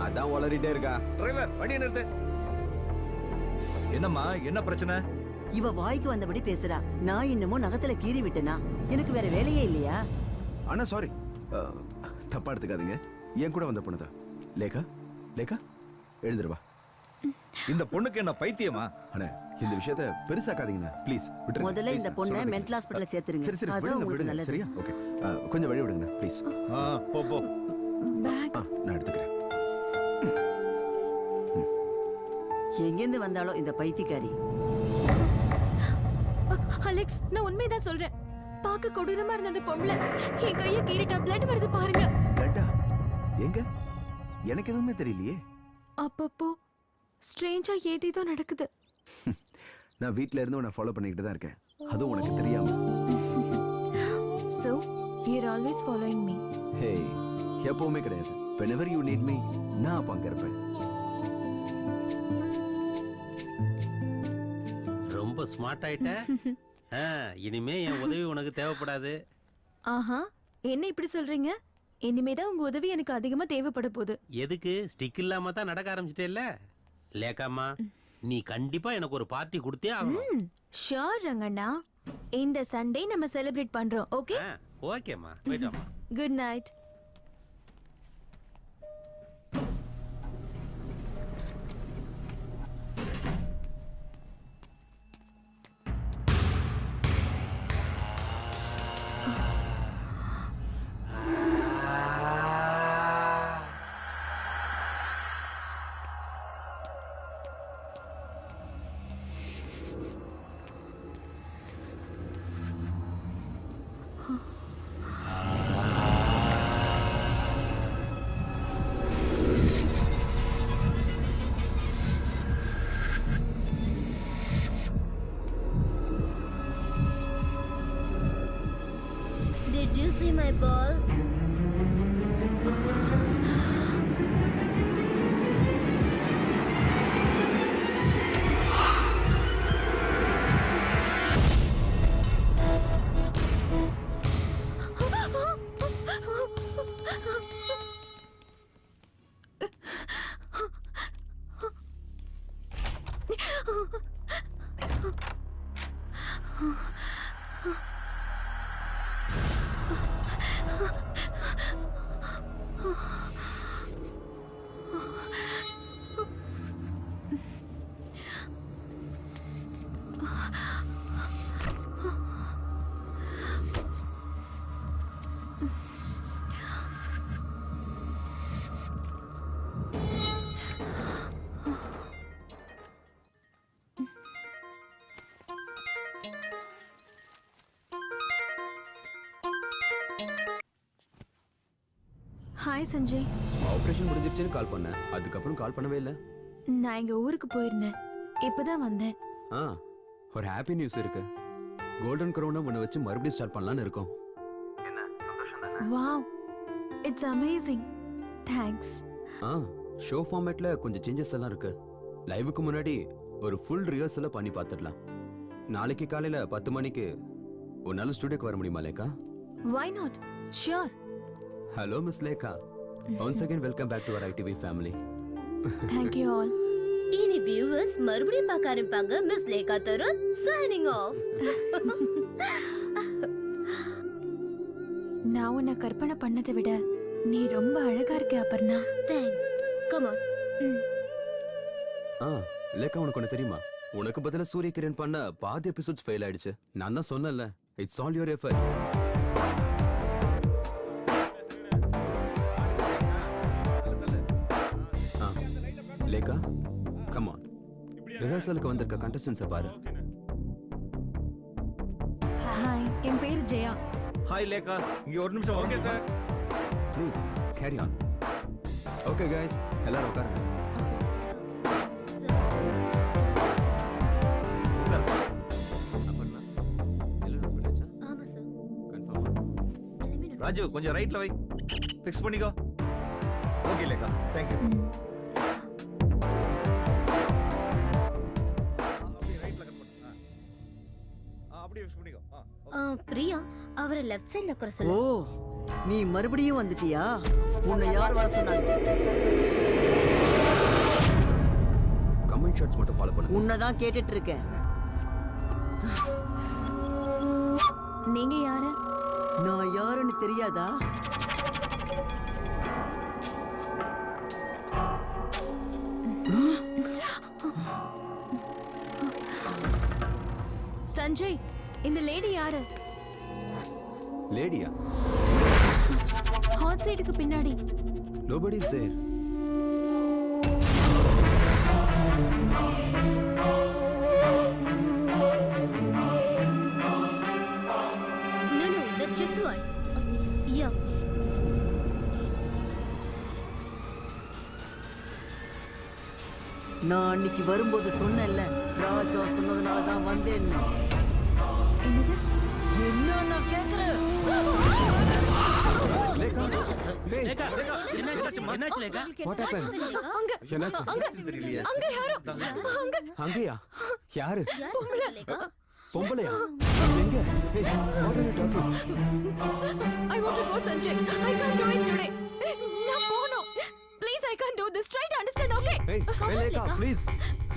அதான் உளறிட்டே இருக்கா. டிரைவர் வண்டியை நிறுத்து. என்னம்மா என்ன பிரச்சனை? இவ வாய்க்கு வந்தபடி பேசுறா. நான் இன்னமும் நகத்துல கீறி விட்டேனா? எனக்கு வேற வேலையே இல்லையா? அண்ணா சாரி, தப்பா எடுத்துக்காதீங்க. என் கூட வந்த பொண்ணுதான். லேகா, லேகா எழுந்துருவா. இந்த பொண்ணுக்கு என்ன பைத்தியமா? அண்ணா இந்த விஷயத்தை பெருசாக்காதீங்கண்ணா ப்ளீஸ். முதல்ல இந்த பொண்ணை மென்டல் ஹாஸ்பிடல்ல சேர்த்துருங்க. சரி சரி அதான் விடுங்க உங்களுக்கு விடுங்க. நல்லது. சரியா? ஓகே, கொஞ்சம் வழி விடுங்கண்ணா ப்ளீஸ். போ போ. பேக் நான் எடுத்துக்கிறேன். எங்கேருந்து வந்தாலும் இந்த பைத்தியக்காரி. அலெக்ஸ், நான் உண்மையதான் சொல்றேன். பார்க்க கொடூரமா இருந்த அந்த பொம்பளை என் கையை கீறிட்டா. பிளட் வருது பாருங்க. லட்டா எங்க? எனக்கு எதுவுமே தெரியலையே. அப்பப்போ ஸ்ட்ரேஞ்சா ஏதேதோ நடக்குது. நான் வீட்ல இருந்து உன்னை ஃபாலோ பண்ணிக்கிட்டு தான் இருக்கேன். அதுவும் உனக்கு தெரியாம. So, you're always following me. ஹே, எப்பவுமே கிடையாது. whenever you need me, நான் அப்ப அங்க இருப்பேன். ரொம்ப ஸ்மார்ட் ஆயிட்ட. இனிமே என் உதவி உனக்கு தேவைப்படாது. ஆஹா, என்ன இப்படி சொல்றீங்க? இனிமேதான் உங்க உதவி எனக்கு அதிகமா தேவைப்பட போகுது. எதுக்கு? ஸ்டிக் இல்லாம தான் நடக்க ஆரம்பிச்சிட்டேல்ல. லேக்காமா, நீ கண்டிப்பா எனக்கு ஒரு பார்ட்டி கொடுத்தே ஆகணும். ஷூர் ரங்கண்ணா. இந்த சண்டே நம்ம செலிப்ரேட் பண்றோம். ஓகே? ஓகேம்மா, போயிட்டாமா. Good night. Did you see my ball? Hi Sanjay. Operation முடிஞ்சிருச்சுன்னு கால் பண்ணேன். அதுக்கப்புறம் கால் பண்ணவே இல்லை. நான் எங்க ஊருக்கு போயிருந்தேன். இப்பதான் வந்தேன். ஒரு ஹாப்பி நியூஸ் இருக்கு. கோல்டன் க்ரௌனை உன்னை வச்சு மறுபடியும் ஸ்டார்ட் பண்ணலாம்னு இருக்கோம். என்ன சந்தோஷம் தானே? Wow, it's amazing. Thanks. Show ஃபார்மேட்ல கொஞ்சம் சேஞ்சஸ் எல்லாம் இருக்கு. லைவுக்கு முன்னாடி ஒரு ஃபுல் ரிஹர்சலை பண்ணி பார்த்துடலாம். நாளைக்கு காலையில 10 மணிக்கு உன்னால ஸ்டுடியோக்கு வர முடியுமா லேக்கா? Why not? Sure. Hello Miss Lekha. Once again welcome back to our ITV family. Thank you all. இனி வியூவர்ஸ் மறுபடியும் பார்க்க ஆரம்பிப்பாங்க. Miss Lekha Tarun signing off. நான் உன்னை கற்பனை பண்ணதை விட நீ ரொம்ப அழகா இருக்க Aparna. Thanks. Come on. Lekha உனக்கு ஒன்று தெரியுமா? உனக்கு பதிலா சூரிய கிரண் பண்ண பாதி எபிசோட்ஸ் ஃபெயில் ஆயிடுச்சு. நான் தான் சொன்னேன்ல, it's all your effort. Lekha come on, ரிஹர்சலுக்கு வந்திருக்க கண்டஸ்டன்ஸை பாரு. ஹாய், என் பேர் ஜெயா. ஹாய் லேகா, இங்க ஒரு நிமிஷம். Okay sir. Please carry on. Okay guys, எல்லாரும் உட்காருங்க. ராஜு கொஞ்சம் ரைட்ல வை, ஃபிக்ஸ் பண்ணிக்கோ. Okay Lekha, thank you. அப்படியே ஃபிக்ஸ் பண்ணிக்கோ. பிரியா அவரை லெஃப்ட் சைடுல உட்கார ஓ நீ மறுபடியும் வந்துட்டியா? உன்னை யார் வர சொன்னாங்க? கமெண்ட் ஷாட்ஸ் மட்டும் ஃபாலோ பண்ணுங்க. உன்னதான் கேட்டுட்டு இருக்கேன். நீங்க யாரு? நான் யாருன்னு தெரியாதா? சஞ்சய், இந்த லேடி யாரு? லேடியா? ஹாட் சைடுக்கு பின்னாடி. Nobody is there. No, the checked one. Okay. Yeah. நான் அன்னைக்கு வரும்போது சொன்னேன்ல, ராஜா சொன்னதுனால தான் வந்தேன். என்னது? என்ன நான் கேக்குறேன்? லேகா, என்னாச்சு லேகா? What happen? அங்க என்னாச்சு? தெரியலையே. அங்க யாரோ அங்கயா? யாரு? லேகா. பொம்பளையா? எங்க? Hey, what are you talking? I want to go, Sanjay. I can't do it today. நான் போகணும். Please, I can't do this. Try to understand, okay? Hey, hey, Lekha, please.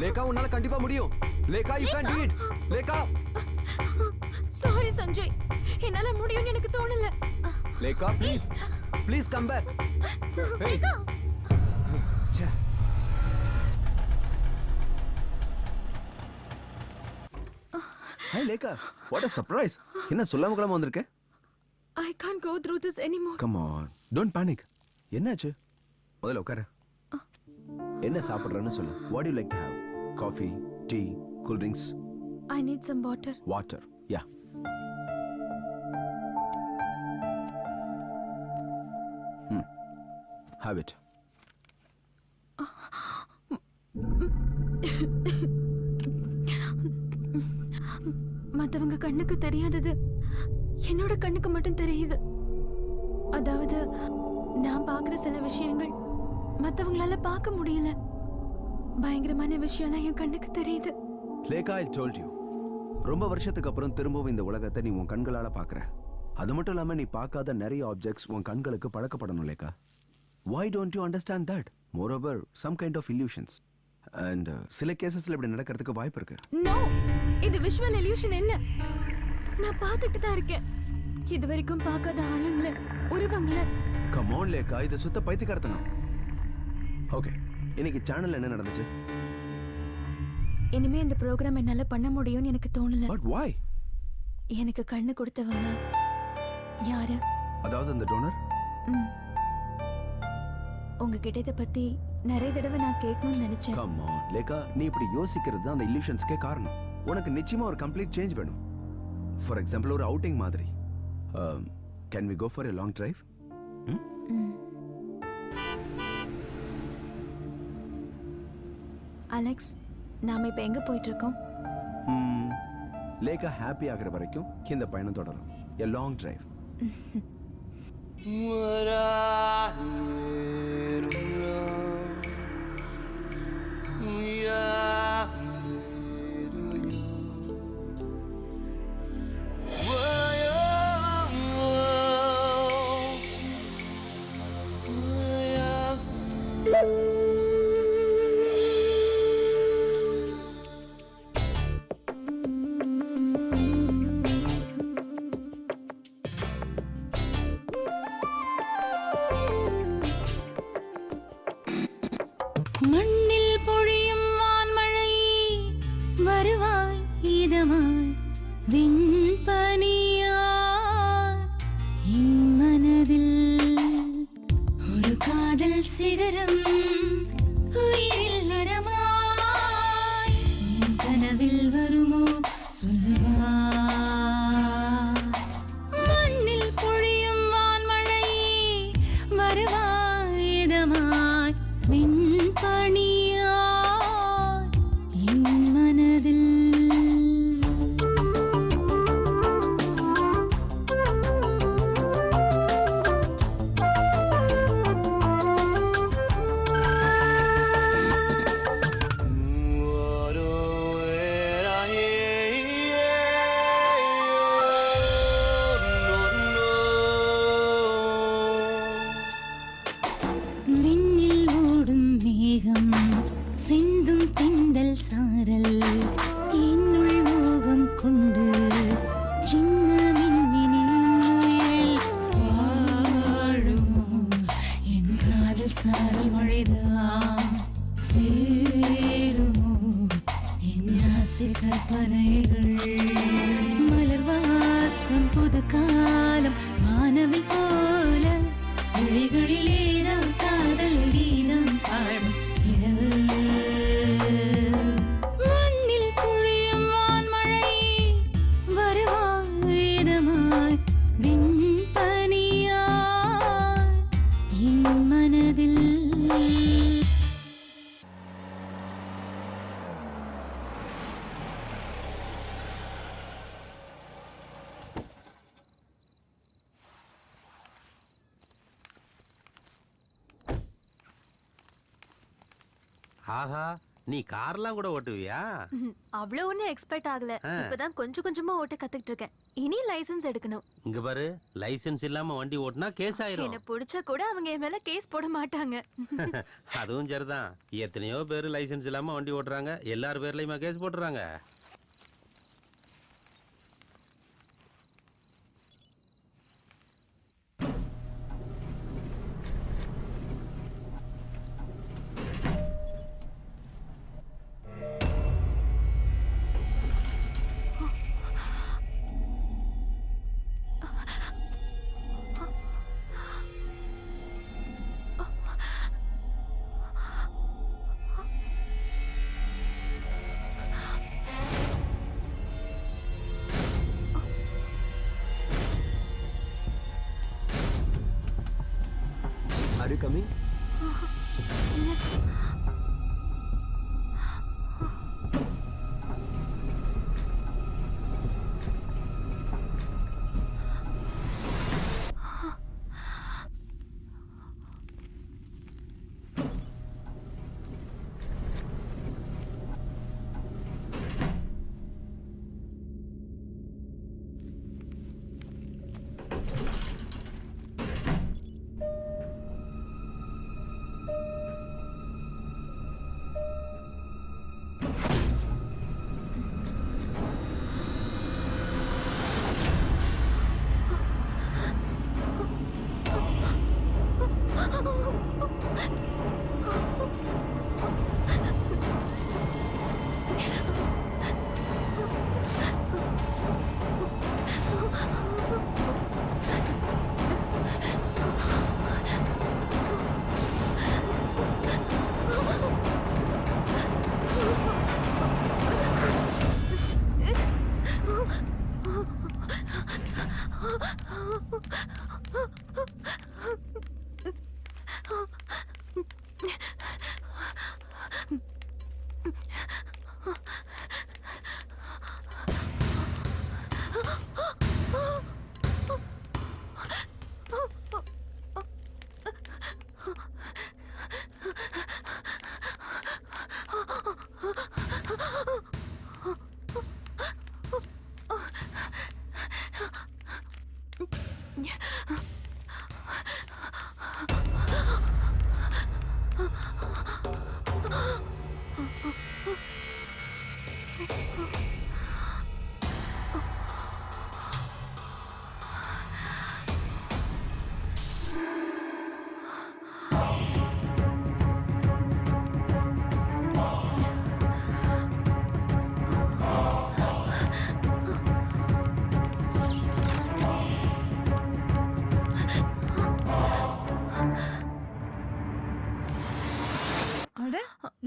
Lekha, உன்னால கண்டிப்பா முடியும். Lekha, you can do it. Lekha. Sorry, Sanjay. என்னால முடியும்னு எனக்கு தோணல. Lekha, please. Please come back. Hey. ச்சே. Hi Lekha, what a surprise. என்ன சொல்லாம கிளம்ப வந்திருக்க? I can't go through this anymore. Come on, don't panic. என்னாச்சு? முதல்ல உட்காரு. என்ன சாப்பிடுறன்னு சொல்லு. What you like to have? Coffee, tea, cool drinks? I need some water. Water. Yeah. Have it. மத்தவங்க கண்ணுக்கு தெரியாதது என்னோட கண்ணுக்கு மட்டும் தெரியுது. அதாவது நான் பார்க்குற சில விஷயங்கள் மத்தவங்களால பார்க்க முடியல. பயங்கரமான விஷயம்லாம் என் கண்ணுக்கு தெரியுது. Lekha, I told you. ரொம்ப வருஷத்துக்கு அப்புறம் திரும்பவும் இந்த உலகத்தை நீ உன் கண்களால பார்க்கற. அது மட்டும் இல்லாம நீ பார்க்காத நிறைய ஆப்ஜெக்ட்ஸ் உன் கண்களுக்கு பழக்கப்படணும் Lekha. Why don't you understand that? Moreover, some kind of illusions. And சில கேசஸ்ல இப்படி நடக்கிறதுக்கு வாய்ப்பு இருக்கு. நோ, இது விஷுவல் illusion இல்ல. நான் பார்த்துட்டு தான் இருக்கேன். இது வரைக்கும் பார்க்காத ஆளுங்கள, உருவங்கள. Come on லேகா, இது சுத்த பைத்தியக்காரத்தனம். ஓகே, இன்னைக்கு சேனல்ல என்ன நடந்துச்சு? இனிமே இந்த ப்ரோக்ராம் என்னால பண்ண முடியும்னு எனக்கு தோணல. But why? எனக்கு கண்ணு கொடுத்தவங்க யாரு? அதாவது அந்த டோனர்? உங்ககிட்ட இதை பத்தி நிறைய தடவை நான் கேட்கணும்னு நினைச்சேன். Come on லேகா, நீ இப்படி யோசிக்கிறது தான் அந்த illusionsக்கே காரணம். உனக்கு நிச்சயமா ஒரு கம்ப்ளீட் சேஞ்ச் வேணும். ஃபார் எக்ஸாம்பிள் ஒரு அவுட்டிங் மாதிரி. Can we go for a long drive? Alex, நாம இப்ப எங்க போயிட்டு இருக்கோம்? லேகா ஹாப்பி ஆகிற வரைக்கும் இந்த பயணம் தொடரும். A long drive. மாலைகள் மலர் வாசம் புது காலம் வானவில் போல விழிகளிலேதான் காதல் கீதம் பாடும் இரவு மண்ணில் பொழியும் வான்மழை வருவாய் இதமாய் விண்பனியாய் என் மனதில் ஆஹா, நீ கார்லாம் கூட ஓட்டுவியா? அவ்வளவு ஒன்னும் எக்ஸ்பெக்ட் ஆகல. இப்பதான் கொஞ்சம் கொஞ்சமா ஓட்ட கத்துக்கிட்டு இருக்கேன். இனி லைசென்ஸ் எடுக்கணும். இங்க பாரு, லைசென்ஸ் இல்லாம வண்டி ஓட்டினா கேஸ் ஆயிரும். என்ன பிடிச்சா கூட அவங்க என் மேல கேஸ் போட மாட்டாங்க. அதுவும் சரிதான். எத்தனையோ பேர் லைசென்ஸ் இல்லாம வண்டி ஓட்டுறாங்க. எல்லார் பேர்லயுமா கேஸ் போட்டுறாங்க? Are you coming?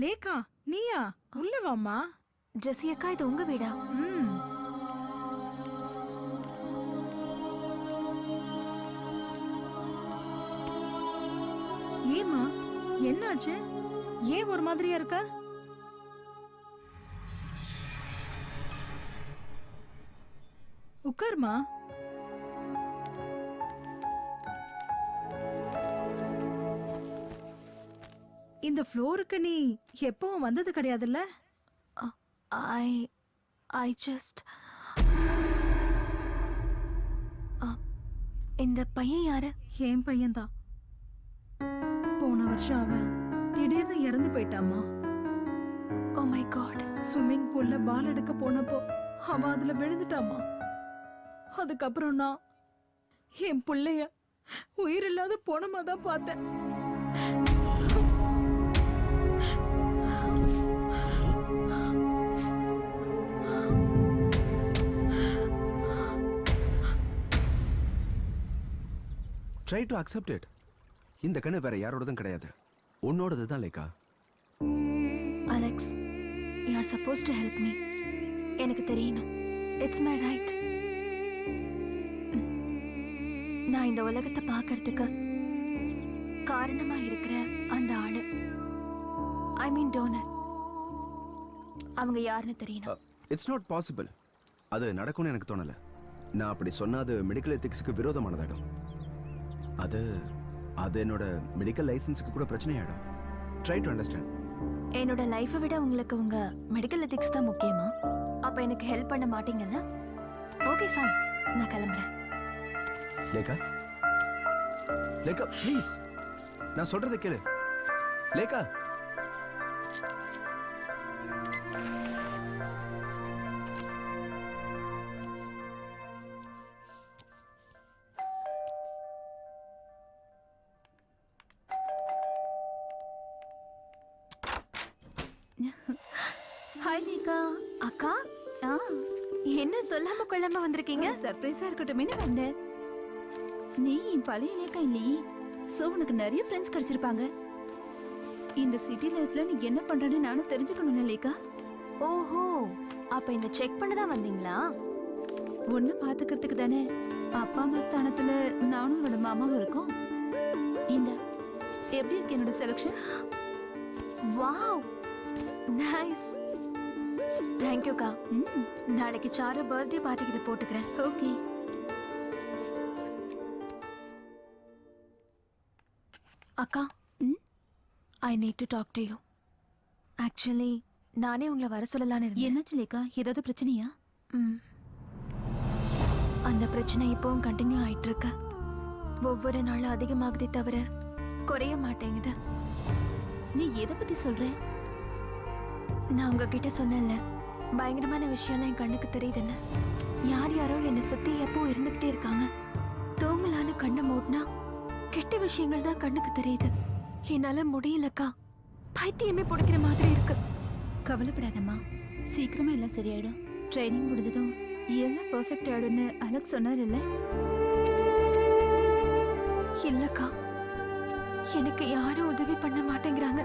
லேகா, நீயா? உள்ள வாம்மா. ஜெசி அக்கா, இது உங்க வீடா? ஏமா, என்னாச்சு? ஏன் ஒரு மாதிரியா இருக்க? உட்காருமா. இந்த ஃப்ளோருக்கு நீ எப்பவும் வந்தது கிடையாதுல்ல? I just இந்த பையன் யாரு? என் பையன்தான். போன வருஷம் அவன் திடீர்னு இறந்து போயிட்டாமா. Oh my god. ஸ்விம்மிங் பூல்ல பால் எடுக்க போனப்போ அவன் அதுல விழுந்துட்டாமா. அதுக்கப்புறம் நான் என் பிள்ளைய உயிரில்லாத போனமா தான் பார்த்தேன். Try to accept it. இந்த கண்ணு வேற யாரோடதும் கிடையாது, உன்னோடது தான் Lekha. Alex, you are suppose to help me. எனக்கு தெரியணும். It's my right. நான் இந்த உலகத்தை பார்க்கறதுக்கு காரணமா இருக்கிற அந்த ஆளு, ஐ மீன் டோனர், அவங்க யாருன்னு தெரியணும். It's not possible. அது நடக்கும்னு எனக்கு தோணல. நான் அப்படி சொன்னா அது மெடிக்கல் எத்திக்ஸுக்கு விரோதமானதாயிடும். அது அது என்னோட மெடிக்கல் லைசன்ஸுக்கு கூட பிரச்சனையாயிடும். Try to understand. என்னோட லைஃபை விட உங்களுக்கு உங்க மெடிக்கல் எத்திக்ஸ் தான் முக்கியமா? அப்ப எனக்கு ஹெல்ப் பண்ண மாட்டீங்கல்ல? ஓகே ஃபைன், நான் கிளம்புறேன். லேக்கா, லேக்கா ப்ளீஸ், நான் சொல்றதை கேளு. லேக்கா, ஹாய் லேக்கா. அக்கா, ஆ, என்ன சொல்லாம கொள்ளாம வந்திருக்கீங்க? சர்ப்ரைஸா இருக்கட்டும்னு வந்தேன். நீ என் பழைய லேக்கா இல்லையே, சோ உனக்கு நிறைய ஃப்ரெண்ட்ஸ் கிடைச்சிருப்பாங்க. இந்த சிட்டி லைஃப்ல நீ என்ன பண்றன்னு நானும் தெரிஞ்சுக்கணும்ல லேக்கா. ஓஹோ, அப்ப இந்த செக் பண்ண தான் வந்தீங்களா? உன்னை பாத்துக்கிறதுக்கு தானே அப்பா அம்மா ஸ்தானத்துல நானும் உன்னோட மாமாவும் இருக்கோம். இந்த எப்படி இருக்கு என்னோட selection? Wow, nice. Thank you கா. நாளைக்கு சாரு பர்த்டே பார்ட்டிக்கு இதை போட்டுக்கிறேன். ஓகே. அக்கா, I need to talk to you. Actually நானே உங்களை வர சொல்லலான்னு இருந்தேன். என்னாச்சு லேக்கா, ஏதாவது பிரச்சனையா? அந்த பிரச்சனை இப்பவும் கண்டினியூ ஆயிட்டு இருக்கு. ஒவ்வொரு நாளும் அதிகமாகுதே தவிர குறைய மாட்டேங்குது. நீ எதை பத்தி சொல்ற? நான் உங்ககிட்ட சொன்னேன்ல, பயங்கரமான விஷயம்லாம் என் கண்ணுக்கு தெரியுதுன்னு. யார் யாரோ என்னை சுத்தி எப்போ இருந்துகிட்டே இருக்காங்க. தூங்கலான்னு கண்ணை மூடினா கெட்ட விஷயங்கள் தான் கண்ணுக்கு தெரியுது. என்னால முடியலக்கா, பைத்தியமே பிடிக்கிற மாதிரி இருக்கு. கவலைப்படாதம்மா, சீக்கிரமா எல்லாம் சரியாயிடும். ட்ரைனிங் முடிஞ்சதும் எல்லாம் பெர்ஃபெக்ட் ஆயிடும்னு அலெக்ஸ் சொன்னார் இல்ல? இல்லக்கா, எனக்கு யாரும் உதவி பண்ண மாட்டேங்கிறாங்க.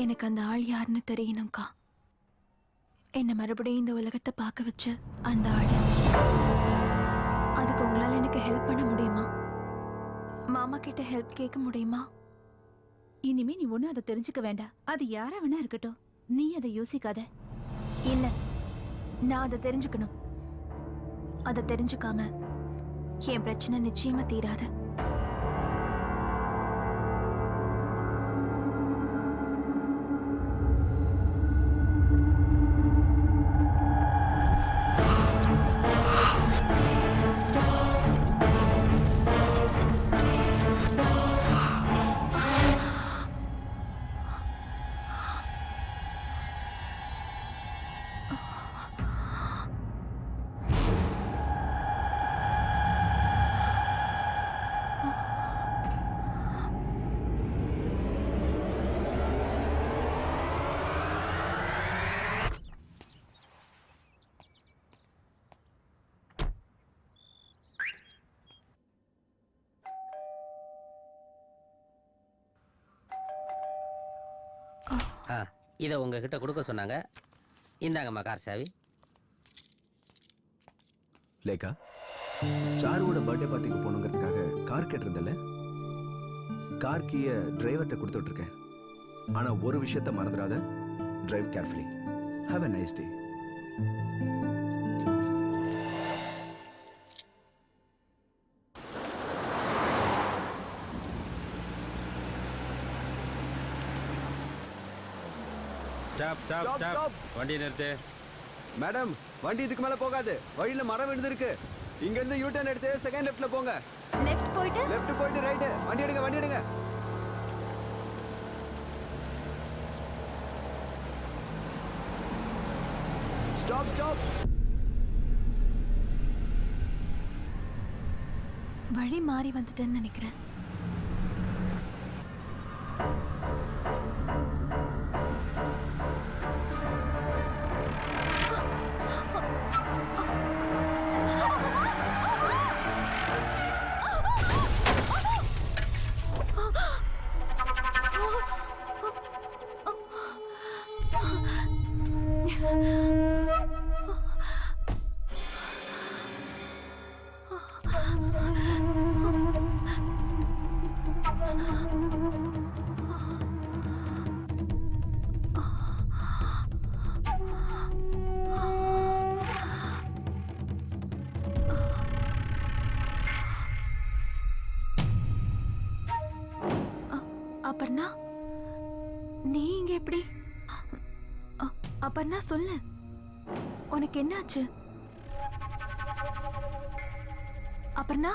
எனக்கு அந்த ஆள் யாருன்னு தெரியணும்க்கா. என்ன மறுபடியும் இந்த உலகத்தை பார்க்க வச்ச அந்த ஆள். அதுக்கு உங்களால எனக்கு ஹெல்ப் பண்ண முடியுமா? மாமா கிட்ட ஹெல்ப் கேட்க முடியுமா? இனிமே நீ ஒண்ணு அதை தெரிஞ்சுக்க வேண்டாம். அது யாரா வேணா இருக்கட்டும், நீ அதை யோசிக்காத. இல்ல, நான் அதை தெரிஞ்சுக்கணும். அதை தெரிஞ்சுக்காம என் பிரச்சனை நிச்சயமா தீராது. இதை உங்ககிட்ட கொடுக்க சொன்னாங்க. இந்தாங்கம்மா கார் சாவி. லேக்கா, சாருவோட பர்த்டே பார்ட்டிக்கு போகணுங்கிறதுக்காக கார் கேட்டிருந்தல, கார் கீயை டிரைவர்கிட்ட கொடுத்துட்டு இருக்கேன். ஆனா ஒரு விஷயத்த மறந்துடாத, drive carefully. Have a nice day. Stop stop stop. வண்டி நிறுத்து. மேடம், வண்டி இதுக்கு மேல போகாது. வழியில மரம் விழுந்திருக்கு. இங்க இருந்து யூ டர்ன் எடுத்து செகண்ட் லெஃப்ட்ல போங்க. லெஃப்ட் போயிட்டு ரைட். வண்டி எடுங்க. ஸ்டாப். வழி மாறி வந்துட்டேன்னு நினைக்கிறேன். அப்பர்ணா நீ இங்க எப்படி? அப்பர்ணா சொல்லு, உனக்கு என்னாச்சு? Aparna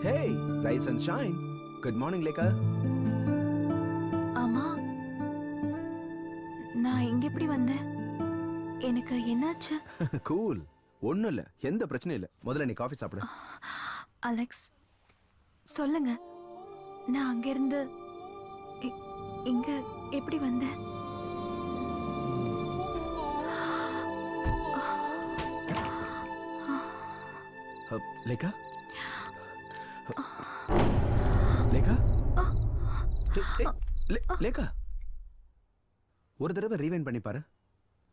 Hey, rise and shine. Good morning, Lekha. ஆமா, நான் இங்க எப்படி வந்தேன்? எனக்கு என்னாச்சு? Cool. ஒண்ணும் இல்ல, எந்த பிரச்சனையும் இல்ல. முதல்ல நீ காஃபி சாப்பிடு. அலெக்ஸ், சொல்லுங்க, நான் அங்கிருந்து இங்க எப்படி வந்தேன்? லேகா, லேகா, லேகா, ஒரு தடவை ரீவைண்ட் பண்ணி பாரு.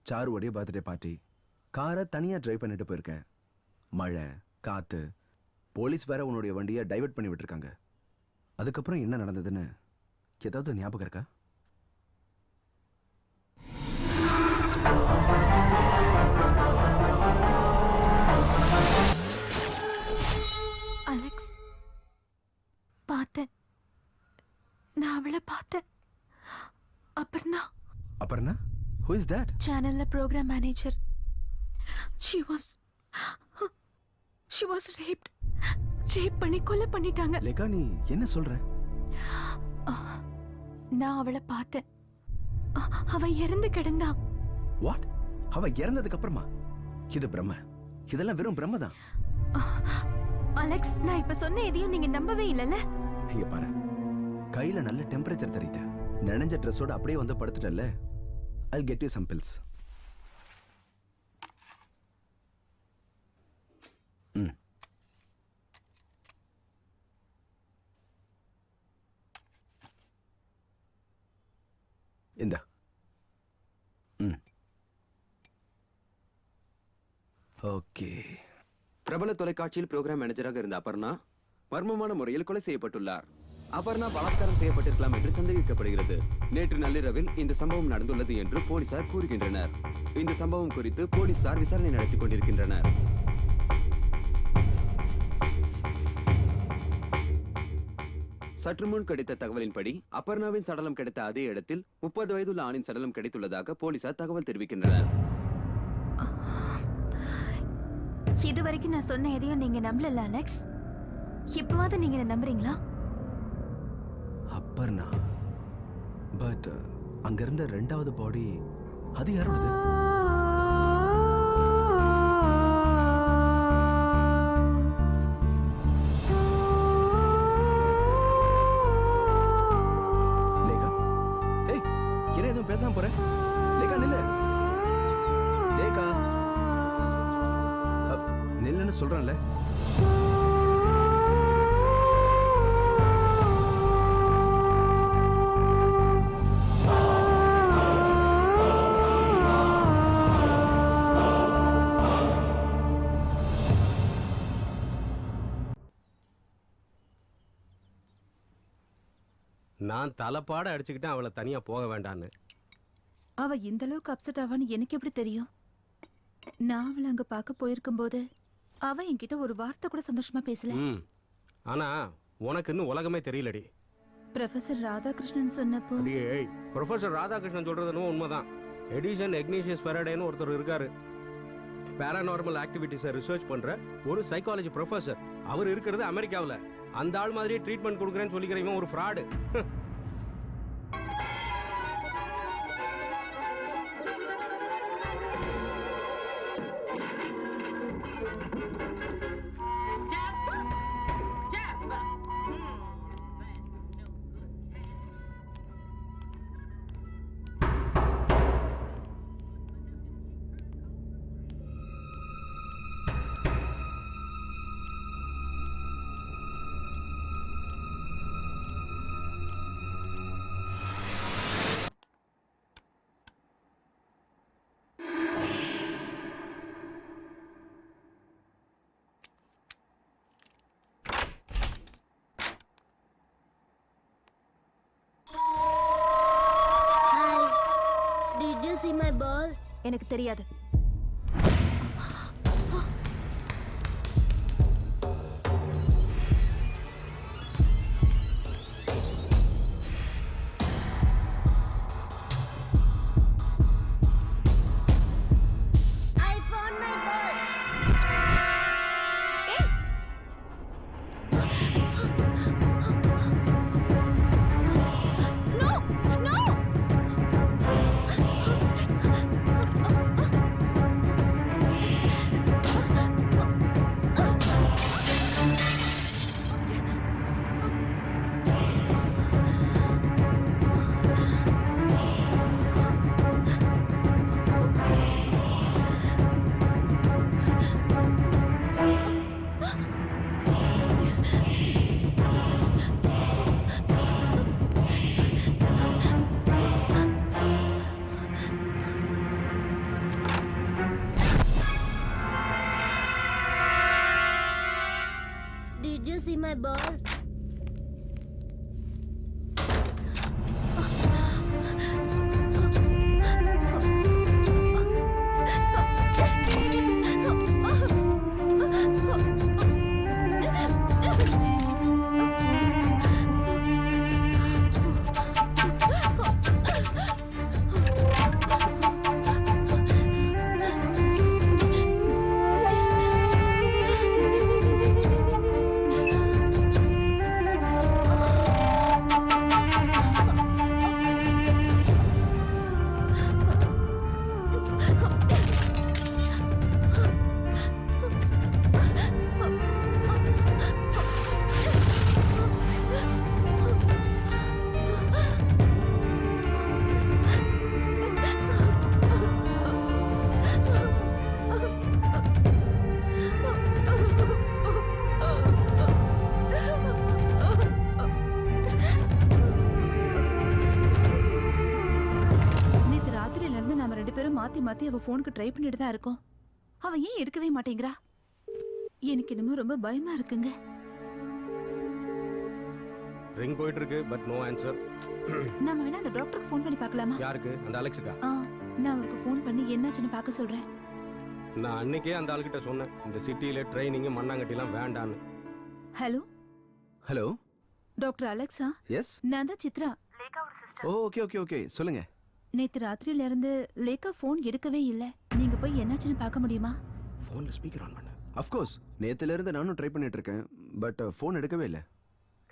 சாருவோடைய பர்த்டே பார்ட்டி, காரை தனியா டிரைவ் பண்ணிட்டு போயிருக்க, மழை காத்து, போலீஸ் வேற உன்னுடைய வண்டியை டைவர்ட் பண்ணி விட்டுருக்காங்க. அதுக்கப்புறம் என்ன நடந்ததுன்னு ஏதாவது ஞாபகம் இருக்கா? அலெக்ஸ், பார்த்தேன், நான் அவளை பார்த்தேன். Aparna. Aparna? Who is that? சேனல்ல program manager. She was raped. Rape பண்ணி கொலை பண்ணிட்டாங்க. லேகா, நீ என்ன சொல்ற? நான் அவளை பார்த்தேன். அவ இறந்து கிடந்தா. What? அவ இறந்ததுக்கு அப்புறமா? இது பிரம்ம. இதெல்லாம் வெறும் பிரம்ம தான். அலெக்ஸ், நான் இப்ப சொன்ன எதையும் நீங்க நம்பவே இல்லைல்ல? இங்க பாரு, கையில நல்ல டெம்பரேச்சர் தெரியுது. நனைஞ்ச ட்ரெஸ்ஸோட அப்படியே வந்து படுத்துட்டல்ல. I'll get you some pills. இந்தா. ஓகே. பிரபல தொலைக்காட்சியில் புரோகிராம் மேனேஜராக இருந்த அபர்ணா மர்மமான முறையில் கொலை செய்யப்பட்டுள்ளார். அபர்ணா பலாத்காரம் செய்யப்பட்டிருக்கலாம் என்று சந்தேகிக்கப்படுகிறது. நேற்று நள்ளிரவில் இந்த சம்பவம் நடந்துள்ளது என்று போலீசார் கூறுகின்றனர். இந்த சம்பவம் குறித்து போலீசார் விசாரணை நடத்திக் கொண்டிருக்கின்றனர். சற்று முன் கிடைத்த தகவலின்படி அபர்ணாவின் சடலம் கிடைத்த அதே இடத்தில் 30 வயதுள்ள ஆணின் சடலம் கிடைத்துள்ளதாக போலீசார் தகவல் தெரிவிக்கின்றனர். இதுவரைக்கும் நான் சொன்ன எதையும் நீங்க நம்பல அலெக்ஸ். இப்பவாவது நீங்க நம்புறீங்களா? அப்பர்ணா, பட் அங்க இருந்த ரெண்டாவது பாடி அது யாரோடது? லேகா, ஏய், என்ன எதுவும் பேசாம போற? லேகா, நில்லு. லேகா, நில்லுன்னு சொல்றேன்ல. நான் தலைப்பாட அடிச்சுக்கிட்டேன் அவளை தனியா போக வேண்டான்னு. அவ இந்த அளவுக்கு அப்செட் ஆவான்னு எனக்கு எப்படி தெரியும்? நான் அவளை அங்க பார்க்க போயிருக்கும் போது அவ என்கிட்ட ஒரு வார்த்தை கூட சந்தோஷமா பேசல. ஆனா உனக்கு இன்னும் உலகமே தெரியலடி. ப்ரொஃபசர் ராதாகிருஷ்ணன் சொன்னப்போ, ப்ரொஃபசர் ராதாகிருஷ்ணன் சொல்றது என்னவோ உண்மைதான். எடிசன் எக்னீஷியஸ் ஃபெரடேன்னு ஒருத்தர் இருக்காரு. பேராநார்மல் ஆக்டிவிட்டிஸை ரிசர்ச் பண்ற ஒரு சைக்காலஜி ப்ரொஃபசர். அவர் இருக்கிறது அமெரிக்காவில். அந்த ஆள் மாதிரியே ட்ரீட்மெண்ட் கொடுக்குறேன்னு சொல்லிக்கிறவன் ஒரு ஃப்ராடு. எனக்கு தெரியாது. Did you see my ball? மாத்தி மாத்தி அவ போனுக்கு ட்ரை பண்ணிட்டு தான் இருக்கோம். அவ ஏன் எடுக்கவே மாட்டேங்கிறா? எனக்கு என்னமோ ரொம்ப பயமா இருக்குங்க. ரிங் போயிட்டு இருக்கு பட் நோ ஆன்சர். நாம வேணா அந்த டாக்டருக்கு ஃபோன் பண்ணி பார்க்கலாமா? யாருக்கு? அந்த அலெக்ஸுக்கா? நான் அவருக்கு ஃபோன் பண்ணி என்னாச்சுன்னு பார்க்க சொல்றேன். நான் அன்னைக்கே அந்த ஆள்கிட்ட சொன்னேன் இந்த சிட்டில ட்ரைனிங் மண்ணாங்கட்டிலாம் வேண்டான்னு. Hello hello doctor Alexa? Yes, நான் தான் Chitra. Oh okay okay okay, சொல்லுங்க. நேத்து ராத்திரியில இருந்து லேக்கா ஃபோன் எடுக்கவே இல்ல. நீங்க போய் என்னாச்சுன்னு பார்க்க முடியுமா? ஃபோன்ல ஸ்பீக்கர் ஆன் பண்ணு. ஆஃப் கோர்ஸ், நேத்துல இருந்து நானும் ட்ரை பண்ணிட்டு இருக்கேன் பட் ஃபோன் எடுக்கவே இல்ல.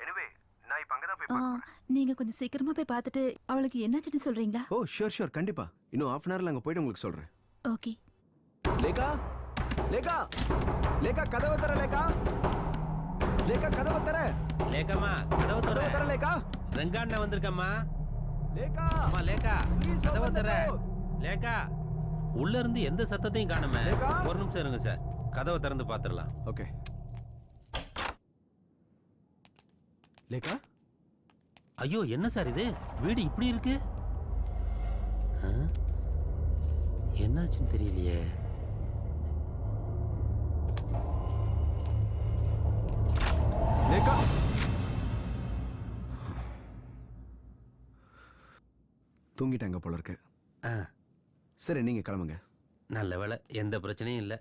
எனிவே நான் இப்ப அங்க தான் போய் பார்க்கறேன். நீங்க கொஞ்சம் சீக்கிரமா போய் பார்த்துட்டு அவளுக்கு என்னாச்சுன்னு சொல்றீங்களா? ஓ ஷூர் ஷூர், கண்டிப்பா. இன்னும் half an hourல அங்க போய்ட்டு உங்களுக்கு சொல்றேன். ஓகே. லேகா லேகா லேகா கதவை தர. லேகா லேகா கதவை தர. லேகாமா கதவை தர. லேகா ரங்காண்ணா வந்திருக்கம்மா. லேகா அம்மா லேகா கதவை தர. லேகா உள்ள இருந்து எந்த சத்தத்தையும் காணுமே. ஒரு நிமிஷம் இருங்க சார், கதவை திறந்து பாத்துடலாம். ஓகே. லேகா, ஐயோ என்ன சார் இது, வீடு இப்படி இருக்கு? என்னாச்சுன்னு தெரியலையே. லேகா தூங்கிட்டாங்க போல இருக்கு. சரி நீங்க கிளம்புங்க. நல்ல வேளை, எந்த பிரச்சனையும் இல்லை.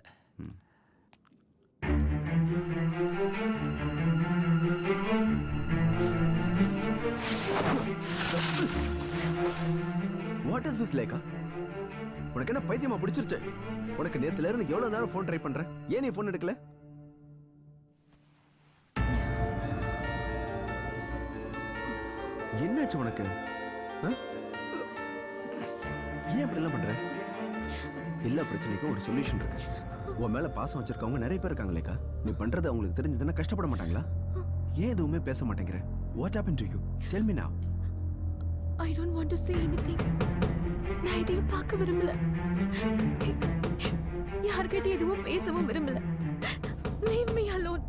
What is this Lekha? உனக்கு என்ன பைத்தியமா பிடிச்சிருச்சு? உனக்கு நேத்துல இருந்து எவ்வளவு நேரம் ஃபோன் ட்ரை பண்றேன், ஏன் நீ ஃபோன் எடுக்கல? என்னாச்சு உனக்கு? ஏன் இப்படி எல்லாம் பண்ற? எல்லா பிரச்சனைக்கும் ஒரு சொல்யூஷன் இருக்கு. உன் மேல பாசம் வச்சிருக்கவங்க நிறைய பேர் இருக்காங்க லேகா. நீ பண்றது அவங்களுக்கு தெரிஞ்சதுன்னா கஷ்டப்பட மாட்டாங்களா? ஏன் எதுவுமே பேச மாட்டேங்கிற? What happen to you? Tell me நவ. I don't want to say anything. நான் எதையும் பார்க்க விரும்பல. யார்கிட்ட எதுவும் பேசவும் விரும்பல. Leave me alone.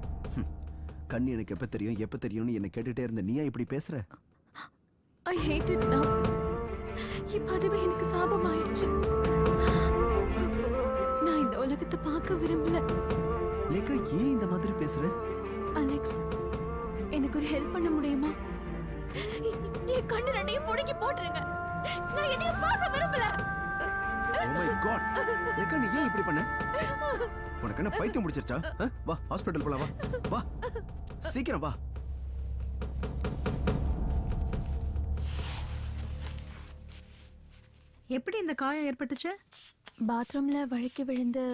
கண்ணு எனக்கு எப்ப தெரியும்னு என்ன கேட்டுட்டே இருந்த நீயா இப்படி பேசுற? I hate it now. இப்ப அதுவே எனக்கு சாபம் ஆயிடுச்சு. நான் இந்த உலகத்தை பார்க்க விரும்பல. லேகா ஏன் இந்த மாதிரி பேசுற? அலெக்ஸ், எனக்கு ஒரு ஹெல்ப் பண்ண முடியுமா? என் கண்ணு ரெண்டையும் முடக்கி போட்டுருங்க. நான் எதையும் பார்க்க விரும்பல. Oh my God. ரேகா நீ ஏன் இப்படி பண்ண? உனக்கு என்ன பைத்தியம் முடிச்சிருச்சா? வா ஹாஸ்பிடல் போலாம் வா. வா. சீக்கிரம் வா. எப்படி இந்த காயம் ஏற்பட்டுச்சு? பாத்ரூம்ல வழுக்கி விழுந்து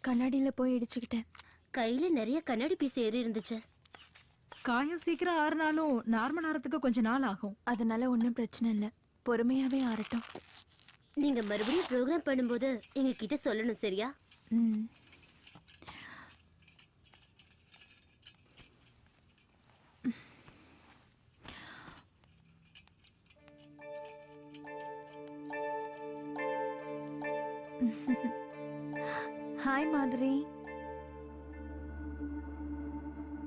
கண்ணாடியில போய் இடிச்சுக்கிட்டேன். கையில நிறைய கண்ணாடி பீஸ் ஏறி இருந்துச்சு. காயம் சீக்கிரம் ஆறுனாலும் நார்மல் ஆறதுக்கு கொஞ்ச நாள் ஆகும். அதனால ஒன்றும் பிரச்சனை இல்லை, பொறுமையாவே ஆறட்டும். நீங்க மறுபடியும் ப்ரோக்ராம் பண்ணும்போது எங்க கிட்ட சொல்லணும், சரியா? ம். Hi Madhuri.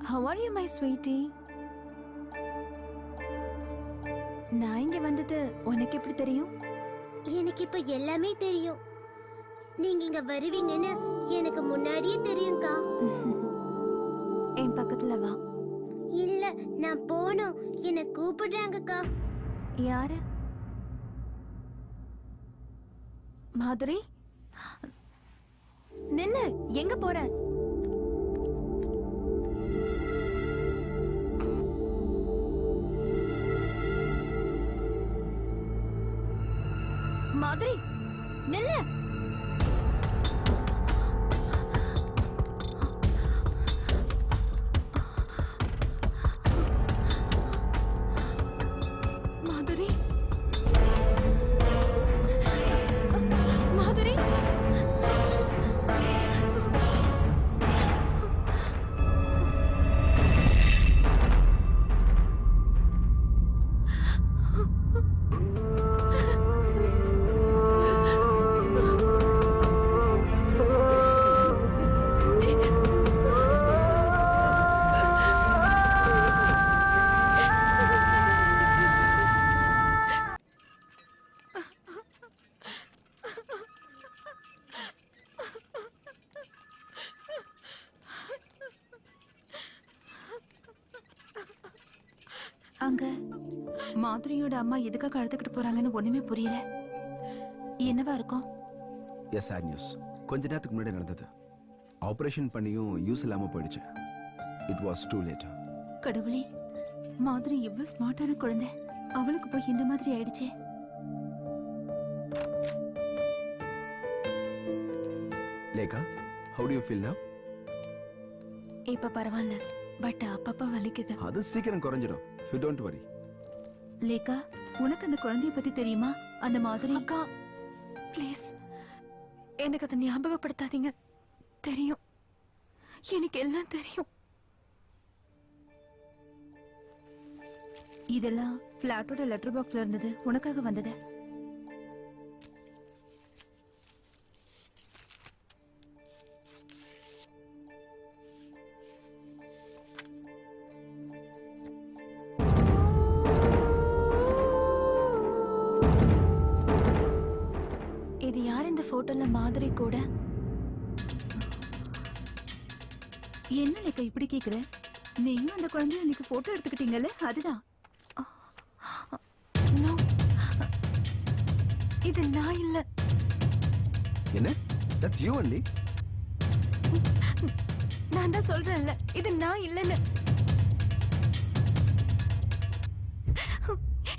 How are you, my sweetie? நான் இங்க வந்தது உனக்கு எப்படி தெரியும்? எனக்கு இப்ப எல்லாமே தெரியும். நீங்க இங்க வருவீங்கன்னு எனக்கு முன்னாடியே தெரியும்க்கா. என் பக்கத்துல வா. இல்ல, நான் போணும். என்ன கூப்பிடுறாங்கக்கா. யாரு? மாதுரி, நில்லு. எங்க போற? மாதுரி, நில்லு. மாதுரி, மாதுரி. அங்க மாதுரியோட அம்மா எதுக்காக அழுதுகிட்டு போறாங்கன்னு ஒண்ணுமே புரியல. என்னவா இருக்கும்? Yes sad news. கொஞ்ச நேரத்துக்கு முன்னாடி நடந்தது. ஆபரேஷன் பண்ணியும் யூஸ் இல்லாம போயிடுச்சு. It was too late. கடவுளே, மாதுரி இவ்வளவு ஸ்மார்ட்டான குழந்தை, அவளுக்கு போய் இந்த மாதிரி ஆயிடுச்சே. Lekha, how do you feel now? இப்ப பரவாயில்ல, பட் அப்பப்ப வலிக்குது. அது சீக்கிரம் குறைஞ்சிடும். You don't worry. லேகா, உனக்கு அந்த குழந்தைய பத்தி தெரியுமா? அந்த மாதிரி. அக்கா ப்ளீஸ் எனக்கு அதை ஞாபகப்படுத்தாதீங்க. தெரியும், எனக்கு எல்லாம் தெரியும். இதெல்லாம் பிளாட்டோட லெட்டர் பாக்ஸ்ல இருந்தது, உனக்காக வந்தது. இது யார் இந்த போட்டோல மாதிரி கூட? என்ன லேக்கா இப்படி கேக்குற? நீயும் அந்த குழந்தைய இன்னைக்கு போட்டோ எடுத்துக்கிட்டீங்கல்ல, அதுதான். No. இது நான் இல்ல. என்ன? That's you only. நான் தான் சொல்றேன்ல, இது நான் இல்லன்னு.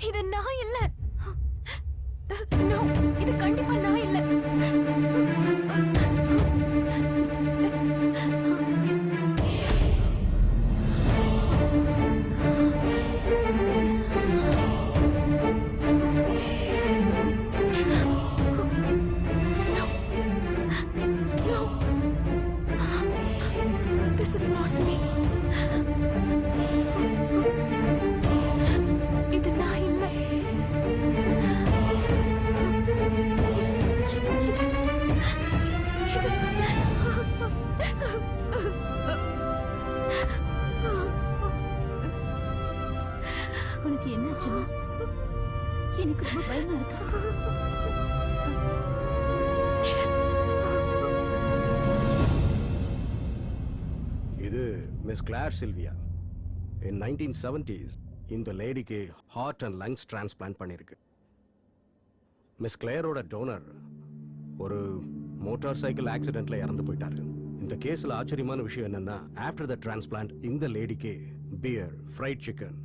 இது நான் இல்ல. No, இது கண்டிப்பா நான் இல்ல. This is not me. இது நான் இல்ல. உனக்கு என்னாச்சுமா? எனக்கு ரொம்ப பயமா இருக்கு. இது miss glare Sylvia. In 1970s இந்த லேடிக்கு ஹார்ட் அண்ட் லங்ஸ் டிரான்ஸ்பிளான்ட் பண்ணியிருக்கு. மிஸ் கிளேரோட டோனர் ஒரு மோட்டார் சைக்கிள் ஆக்சிடென்ட்ல இறந்து போயிட்டாரு. இந்த கேஸ்ல ஆச்சரியமான விஷயம் என்னன்னா, ஆஃப்டர் த டிரான்ஸ்பிளான்ட் இந்த லேடிக்கு beer, fried chicken,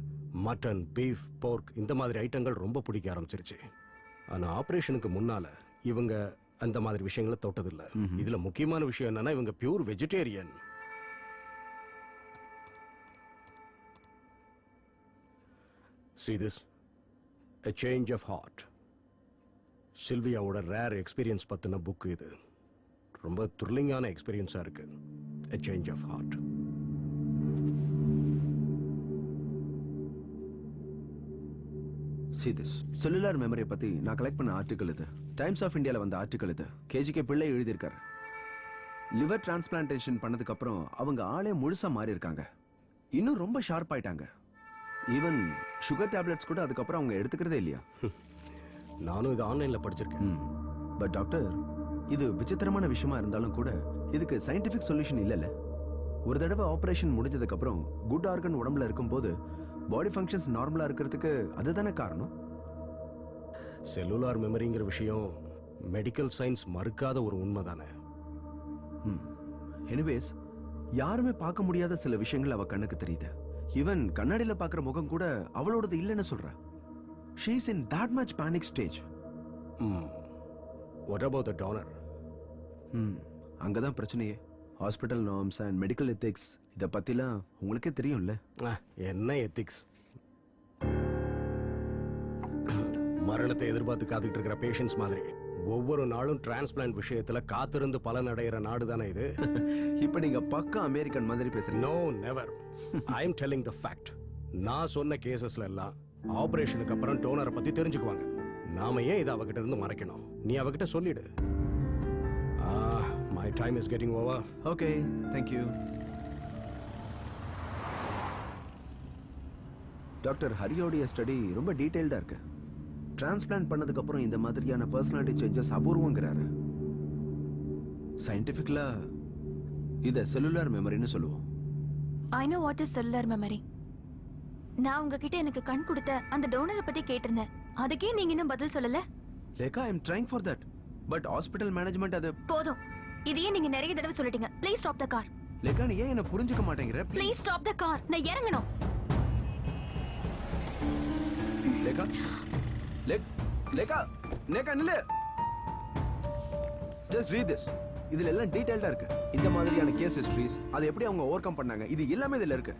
mutton, beef, pork இந்த மாதிரி ஐட்டங்கள் ரொம்ப பிடிக்க ஆரம்பிச்சிருச்சு. ஆனா ஆபரேஷனுக்கு முன்னால இவங்க அந்த மாதிரி விஷயங்களை தொட்டதில்ல. இதுல முக்கியமான விஷயம் என்னன்னா, இவங்க pure vegetarian. See this? A change of heart. சில்வியாவோட ரேர் எக்ஸ்பீரியன்ஸ் பத்தின புக் இது. ரொம்ப த்ரில்லிங்கான எக்ஸ்பீரியன்ஸா இருக்கு. A change of heart. See this. Cellular மெமரியை பத்தி நான் கலெக்ட் பண்ண ஆர்டிக்கல் இது. டைம்ஸ் ஆஃப் இந்தியால வந்த ஆர்டிக்கல் இது. கேஜிகே பிள்ளை எழுதியிருக்காரு. லிவர் டிரான்ஸ்பிளான்டேஷன் பண்ணதுக்கு அப்புறம் அவங்க ஆளே முழுசா மாறி இருக்காங்க. இன்னும் ரொம்ப ஷார்ப் ஆயிட்டாங்க. ஈவன் சுகர் டேப்லெட்ஸ் கூட அதுக்கப்புறம் அவங்க எடுத்துக்கிறதே இல்லையா? நானும் இது ஆன்லைன்ல படிச்சிருக்கேன். பட் டாக்டர், இது விசித்திரமான விஷயமா இருந்தாலும் கூட இதுக்கு சயின்டிபிக் சொல்யூஷன் இல்லைல்ல. ஒரு தடவை ஆபரேஷன் முடிஞ்சதுக்கு அப்புறம் குட் ஆர்கன் உடம்புல இருக்கும்போது பாடி ஃபங்க்ஷன்ஸ் நார்மலா இருக்கிறதுக்கு அதுதானே காரணம். செல்லுலார் மெமரிங்கிற விஷயம் மெடிக்கல் சயின்ஸ் மறுக்காத ஒரு உண்மை தானே. எனிவேஸ், யாருமே பார்க்க முடியாத சில விஷயங்கள் அவ கண்ணுக்கு தெரியுது. ஈவன் கண்ணாடியில பார்க்குற முகம் கூட அவளோடது இல்லைன்னு சொல்றா. She is in that much panic stage. What about the donor? அங்கதான் பிரச்சனையே. Hospital norms and medical ethics இதை பத்திலாம் உங்களுக்கே தெரியும்ல. என்ன எத்திக்ஸ்? மரணத்தை எதிர்பார்த்து காத்துக்கிட்டு இருக்கிற பேஷண்ட்ஸ் மாதிரி ஒவ்வொரு நாளும் டிரான்ஸ்பிளான்ட் விஷயத்துல காத்திருந்து பலன் அடைகிற நாடு தானே இது. இப்ப நீங்க பக்கா அமெரிக்கன் மாதிரி பேசுறீங்க. No, never. I am telling the fact. நான் சொன்ன கேசஸ்ல எல்லாம் ஆபரேஷனுக்கு அப்புறம் டோனரை பத்தி தெரிஞ்சுக்குவாங்க. நாம ஏன் இதை அவகிட்ட இருந்து மறைக்கணும்? நீ அவகிட்ட சொல்லிடு. My time is getting over. Okay, thank you. Doctor ஹரியோடைய ஸ்டடி ரொம்ப டீடைல்டா இருக்கு. டிரான்ஸ்பிளான்ட் பண்ணதுக்கு அப்புறம் இந்த மாதிரியான பர்சனாலிட்டி சேஞ்சஸ் அபூர்வங்கிறாரு. சயின்டிஃபிக்கலா இத செல்லுலார் மெமரின்னு சொல்லுவோம். I know what is cellular memory. நான் உங்ககிட்ட எனக்கு கண் கொடுத்த அந்த டோனரை பத்தி கேட்டிருந்தேன். அதுக்கே நீங்க இன்னும் பதில் சொல்லல. Lekha, I am trying for that. But hospital management அது போதும். இதையே நீங்க நிறைய தடவை சொல்லிட்டீங்க. Please stop the car. Lekha, நீ ஏன் என்ன புரிஞ்சுக்க மாட்டேங்கிற? Please stop the car. நான் இறங்கணும். லேகா, லேகா, லேகா நில்லு. Just read this. இதுல எல்லாம் டீடைல்டா இருக்கு. இந்த மாதிரியான கேஸ் ஹிஸ்டரிஸ், அதை எப்படி அவங்க ஓவர் கம் பண்ணாங்க, இது எல்லாமே இதுல இருக்கு.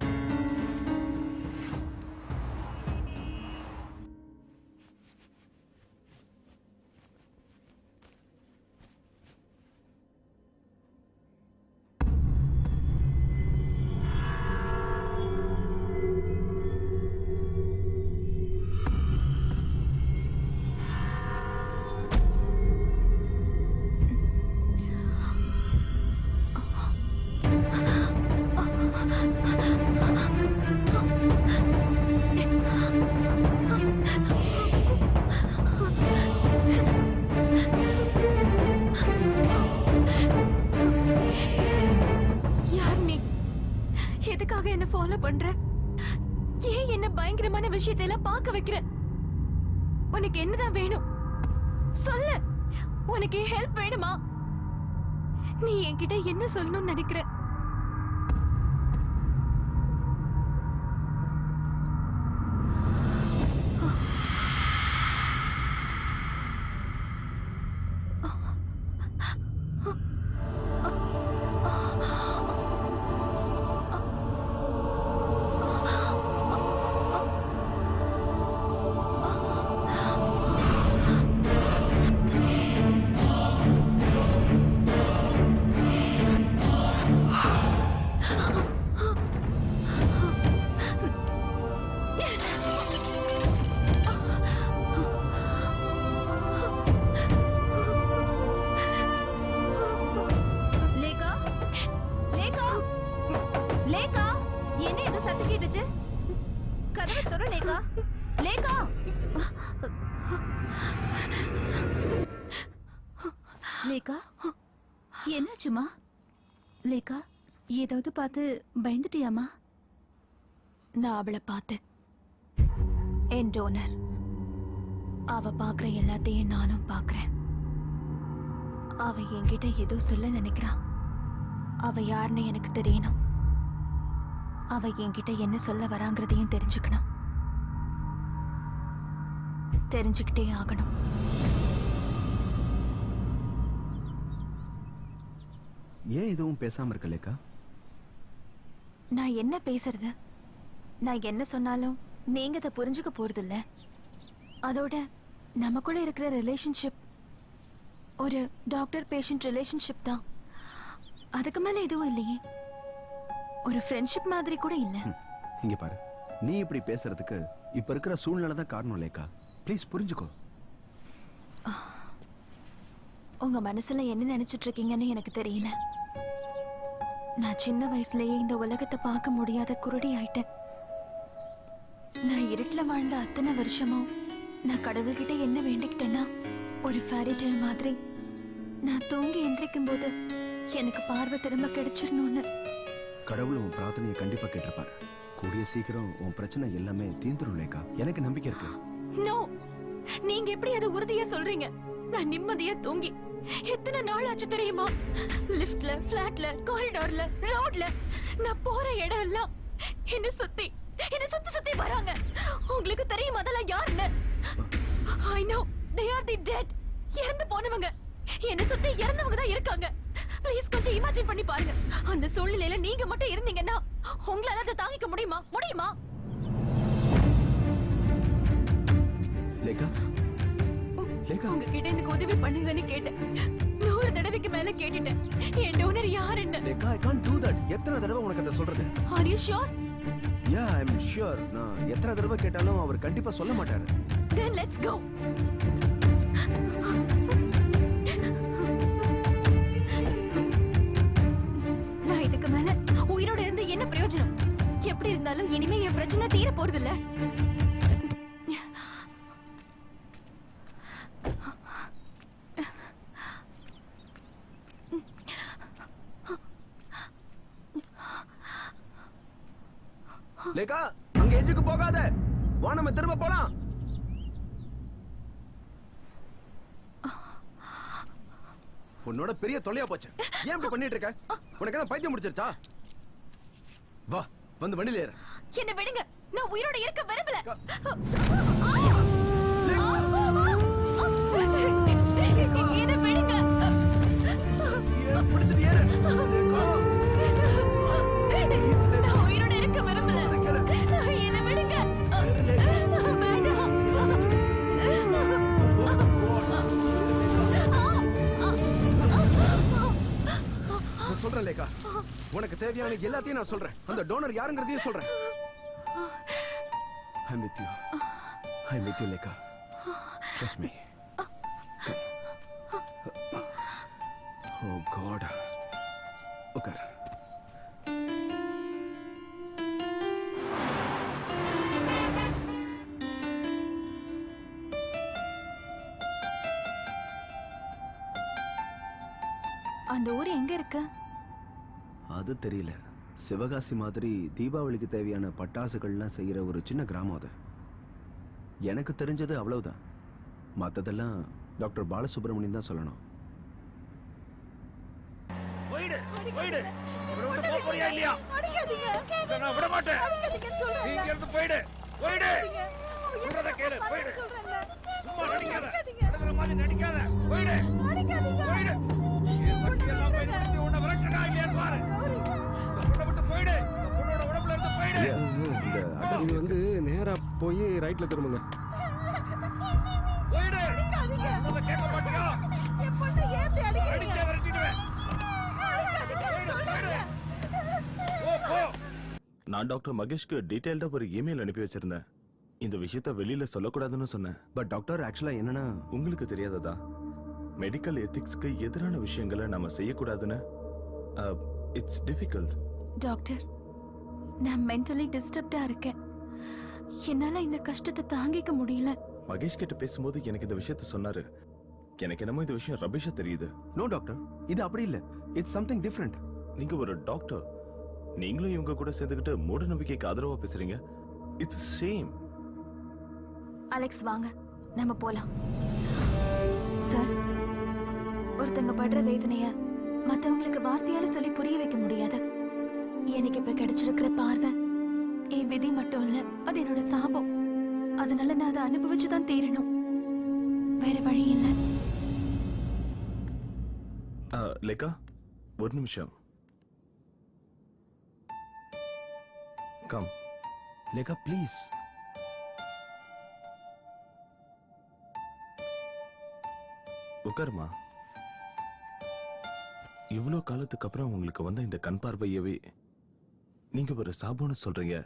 எதுக்காக என்ன ஃபாலோ பண்ற? ஏன் என்ன பயங்கரமான விஷயத்தை எல்லாம் பார்க்க வைக்கிற? உனக்கு என்னதான் வேணும் சொல்லு. உனக்கு ஹெல்ப் வேணுமா? நீ என்கிட்ட என்ன சொல்லணும்னு நினைக்கிற? லேகா, என்னாச்சுமா? லேகா, ஏதாவது பார்த்து பயந்துட்டியாமா? நான் அவளை பார்த்தேன். என் டோனர். அவ பார்க்குற எல்லாத்தையும் நானும் பார்க்குறேன். அவ என்கிட்ட ஏதோ சொல்ல நினைக்கிறா. அவ யாருன்னு எனக்கு தெரியணும். அவ என்கிட்ட என்ன சொல்ல வராங்கிறதையும் தெரிஞ்சுக்கணும். தெரிஞ்சுக்கிட்டே ஆகணும். ஏன் எதுவும் பேசாம இருக்க லேக்கா? நான் என்ன பேசுறது? நான் என்ன சொன்னாலும் நீங்க அதை புரிஞ்சுக்க போறதில்ல. அதோட நமக்குள்ள இருக்கிற ரிலேஷன்ஷிப் ஒரு டாக்டர் பேஷண்ட் ரிலேஷன்ஷிப் தான். அதுக்கு மேல எதுவும் இல்லையே. ஒரு ஃப்ரெண்ட்ஷிப் மாதிரி கூட இல்ல. இங்க பாரு, நீ இப்படி பேசுறதுக்கு இப்ப இருக்கிற சூழ்நிலை தான் காரணம் லேக்கா. ப்ளீஸ் புரிஞ்சுக்கோ. உங்க மனசுல என்ன நினைச்சிட்டு இருக்கீங்கன்னு எனக்கு தெரியல. நான் சின்ன வயசுலயே இந்த உலகத்தை பார்க்க முடியாத குருடி ஆயிட்டேன். நான் இருட்டுல வாழ்ந்த அத்தனை வருஷமும் நான் கடவுள்கிட்ட என்ன வேண்டிக்கிட்டேன்னா, ஒரு ஃபேரி டேல் மாதிரி நான் தூங்கி எந்திரிக்கும் போது எனக்கு பார்வை திரும்ப கிடைச்சிடணும்னு. கடவுள் உன் பிரார்த்தனையை கண்டிப்பா கேட்டிருப்பாரு. கூடிய சீக்கிரம் உன் பிரச்சனை எல்லாமே தீர்ந்துரும் லேக்கா. எனக்கு நம்பிக்கை இருக்கு. நோ, நீங்க எப்படி அதை உறுதியா சொல்றீங்க? நான் நிம்மதியா தூங்கி எத்தனை நாள் ஆச்சு தெரியுமா? லிஃப்ட்ல, ஃபிளாட்ல, காரிடார்ல, ரோட்ல, நான் போற இடம் எல்லாம் என்ன சுத்தி சுத்தி வராங்க. உங்களுக்கு தெரியுமா அதெல்லாம் யாருன்னு? I know they are the dead. இறந்து போனவங்க. என்ன சுத்தி இறந்தவங்க தான் இருக்காங்க. ப்ளீஸ் கொஞ்சம் இமேஜின் பண்ணி பாருங்க. அந்த சூழ்நிலையில நீங்க மட்டும் இருந்தீங்கன்னா உங்களால அதை தாங்கிக்க முடியுமா? லேக்கா, லேக்கா, உங்ககிட்ட எனக்கு உதவி பண்ணுங்கன்னு கேட்டேன். 100 தடவைக்கு மேல கேட்டுட்டேன். என் டோனர் யாருன்னு. லேக்கா, I can't do that. எத்தனை தடவை உனக்கு அதை சொல்றது? Are you sure? Yeah, I'm sure. நான் எத்தனை தடவை கேட்டாலும் அவர் கண்டிப்பா சொல்ல மாட்டாரு. Then let's go. நான் இதுக்கு மேல உயிரோட இருந்து என்ன பிரயோஜனம்? எப்படி இருந்தாலும் இனிமே என் பிரச்சனை தீர போறதில்ல. லேக்கா, அங்க எஜுக்கு போகாத. வா, நம்ம திரும்ப போலாம். உன்னோட பெரிய தொல்லையா போச்சு. ஏன் இப்படி பண்ணிட்டு இருக்க? உனக்கு என்ன பைத்தியம் முடிச்சிருச்சா? வா, வந்து வண்டியில ஏறு. என்ன விடுங்க. நான் உயிரோட இருக்க விரும்பல. என்ன விடுங்க. பிடிச்சிட்டு ஏறு. நான் உயிரோட இருக்க விரும்பல. என்ன விடுங்க. நான் சொல்றேன் லேக்கா, உனக்கு தேவையான எல்லாத்தையும் நான் சொல்றேன். அந்த டோனர் யாருங்கிறதையும் சொல்றேன். I'm with you. I'm with you, லேக்கா. Trust me. Oh God. உட்கார். அந்த ஊர் எங்க இருக்கு? அது தெரியல. சிவகாசி மாதிரி தீபாவளிக்கு தேவையான பட்டாசுகள்லாம் செய்யற ஒரு சின்ன கிராமம் அது. எனக்கு தெரிஞ்சது அவ்வளவுதான். மத்ததெல்லாம் டாக்டர் பாலசுப்ரமணியன் தான் சொல்லணும். போயிடு. இவரை விட்டு போக போறியா இல்லையா? இதை நான் விட மாட்டேன். நீ இங்க இருந்து போயிடு. சொல்றத கேளு. போயிடு. சும்மா நடிக்காத. நடக்கிற மாதிரி நடிக்காத. போயிடு. என் சக்தி எல்லாம் பயன்படுத்தி உன்னை விரட்டுறா இல்லையான்னு பாரு. இந்த பொண்ணை விட்டு போயிடு. இந்த பொண்ணோட உடம்புல இருந்து போயிடு. இந்த அட்ரஸ் வந்து நேரா போய் ரைட்ல திரும்புங்க. போயிடு. சொல்றத கேட்க மாட்டியா? அடிச்சே விரட்டிடுவேன். நான் டாக்டர் மகேஷ்க்கு டீடைல்டா ஒரு இமெயில் அனுப்பி வச்சிருந்தேன். இந்த விஷயத்த வெளியில சொல்லக்கூடாதுன்னு சொன்னேன். பட் டாக்டர், ஆக்சுவலா என்னன்னா, உங்களுக்கு தெரியாததா? மெடிக்கல் எத்திக்ஸ்க்கு எதிரான விஷயங்களை நம்ம செய்யக்கூடாதுன்னு. It's difficult. டாக்டர், நான் மென்டலி டிஸ்டர்ப்டா இருக்கேன். என்னால இந்த கஷ்டத்தை தாங்கிக்க முடியல. மகேஷ் கிட்ட பேசும்போது எனக்கு இந்த விஷயத்த சொன்னாரு. எனக்கு என்னமோ இந்த விஷயம் ரபிஷா தெரியுது. நோ டாக்டர், இது அப்படி இல்ல. It's something different. நீங்க ஒரு டாக்டர், நீங்களும் இவங்க கூட சேர்ந்துக்கிட்டு மூட நம்பிக்கைக்கு ஆதரவா பேசுறீங்க. It's shame. அலெக்ஸ், வாங்க நம்ம போலாம். சார், ஒருத்தங்க படுற வேதனைய மத்தவங்களுக்கு வார்த்தையால சொல்லி புரிய வைக்க முடியாது. எனக்கு இப்ப கிடைச்சிருக்கிற பார்வை என் விதி மட்டும் இல்ல, அது என்னோட சாபம். அதனால நான் அதை அனுபவிச்சுதான் தீரணும், வேற வழி இல்லை. லேகா ஒரு நிமிஷம். Come Lekha please. உட்காருமா. இவ்வளோ காலத்துக்கு அப்புறம் உங்களுக்கு வந்த இந்த கண் பார்வையவே நீங்க ஒரு சாபம்னு சொல்றீங்க.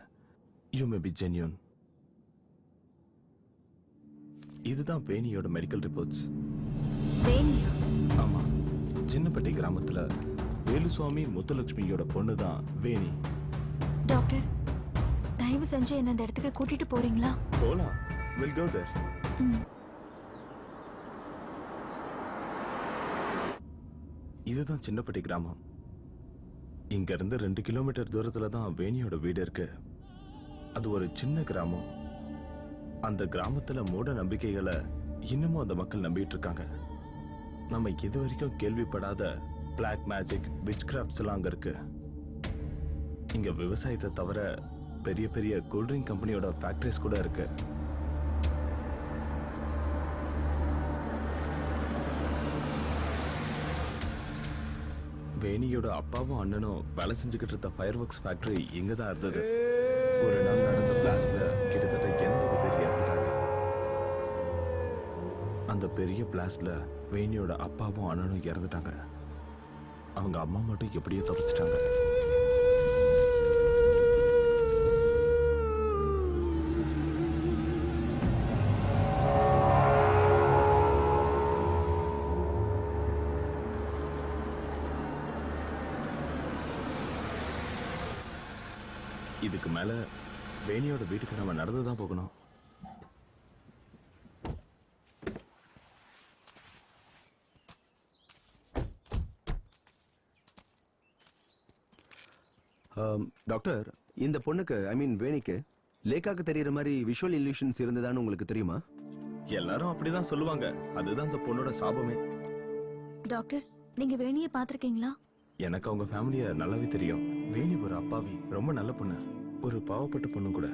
You may be genuine. இதுதான் வேணியோட மெடிக்கல் ரிப்போர்ட்ஸ். ஆமா, சின்னப்பட்டி கிராமத்துல வேலுசுவாமி முத்துலட்சுமியோட பொண்ணு தான் வேணி. டாக்டர், தயவு செஞ்சு என்ன அந்த இடத்துக்கு கூட்டிட்டு போறீங்களா? போலாம். வில் கோ தேர். இதுதான் சின்னப்பட்டி கிராமம். இங்க இருந்து 2 கிலோமீட்டர் தூரத்துல தான் வேணியோட வீடு இருக்கு. அது ஒரு சின்ன கிராமம். அந்த கிராமத்துல மூட நம்பிக்கைகளை இன்னமும் அந்த மக்கள் நம்பிட்டு இருக்காங்க. நம்ம இது வரைக்கும் கேள்விப்படாத பிளாக் மேஜிக், விச் கிராஃப்ட்ஸ் எல்லாம் அங்க இருக்கு. இங்க விவசாயத்தை தவிர பெரிய பெரிய கூல்ட்ரிங்க் கம்பெனியோட ஃபேக்டரிஸ் கூட இருக்கு. வேணியோட அப்பாவும் அண்ணனும் வேலை செஞ்சுக்கிட்டு இருந்த ஃபயர் ஒர்க்ஸ் ஃபேக்டரி இங்க தான் இருந்தது. ஒரு நாள் நடந்த பிளாஸ்ட்ல கிட்டத்தட்ட 80 பேர் இறந்துட்டாங்க. அந்த பெரிய பிளாஸ்ட்ல வேணியோட அப்பாவும் அண்ணனும் இறந்துட்டாங்க. அவங்க அம்மா மட்டும் எப்படியோ தப்பிச்சிட்டாங்க. இதுக்கு மேல வேணியோட வீட்டுக்கு நம்ம நடந்துதான் போகணும். டாக்டர், இந்த பொண்ணுக்கு ஐ மீன் வேணிக்கு லேகாக்கு தெரியற மாதிரி விஷுவல் இல்யூஷன்ஸ் இருந்ததான்னு உங்களுக்கு தெரியுமா? எல்லாரும் அப்படிதான் சொல்லுவாங்க. அதுதான் அந்த பொண்ணோட சாபமே. டாக்டர், நீங்க வேணிய பாத்திருக்கீங்களா? எனக்கு அவங்க ஃபேமிலிய நல்லாவே தெரியும். வேணி ஒரு அப்பாவி, ரொம்ப நல்ல பொண்ணு, ஒரு பாவப்பட்ட பொண்ணு கூட.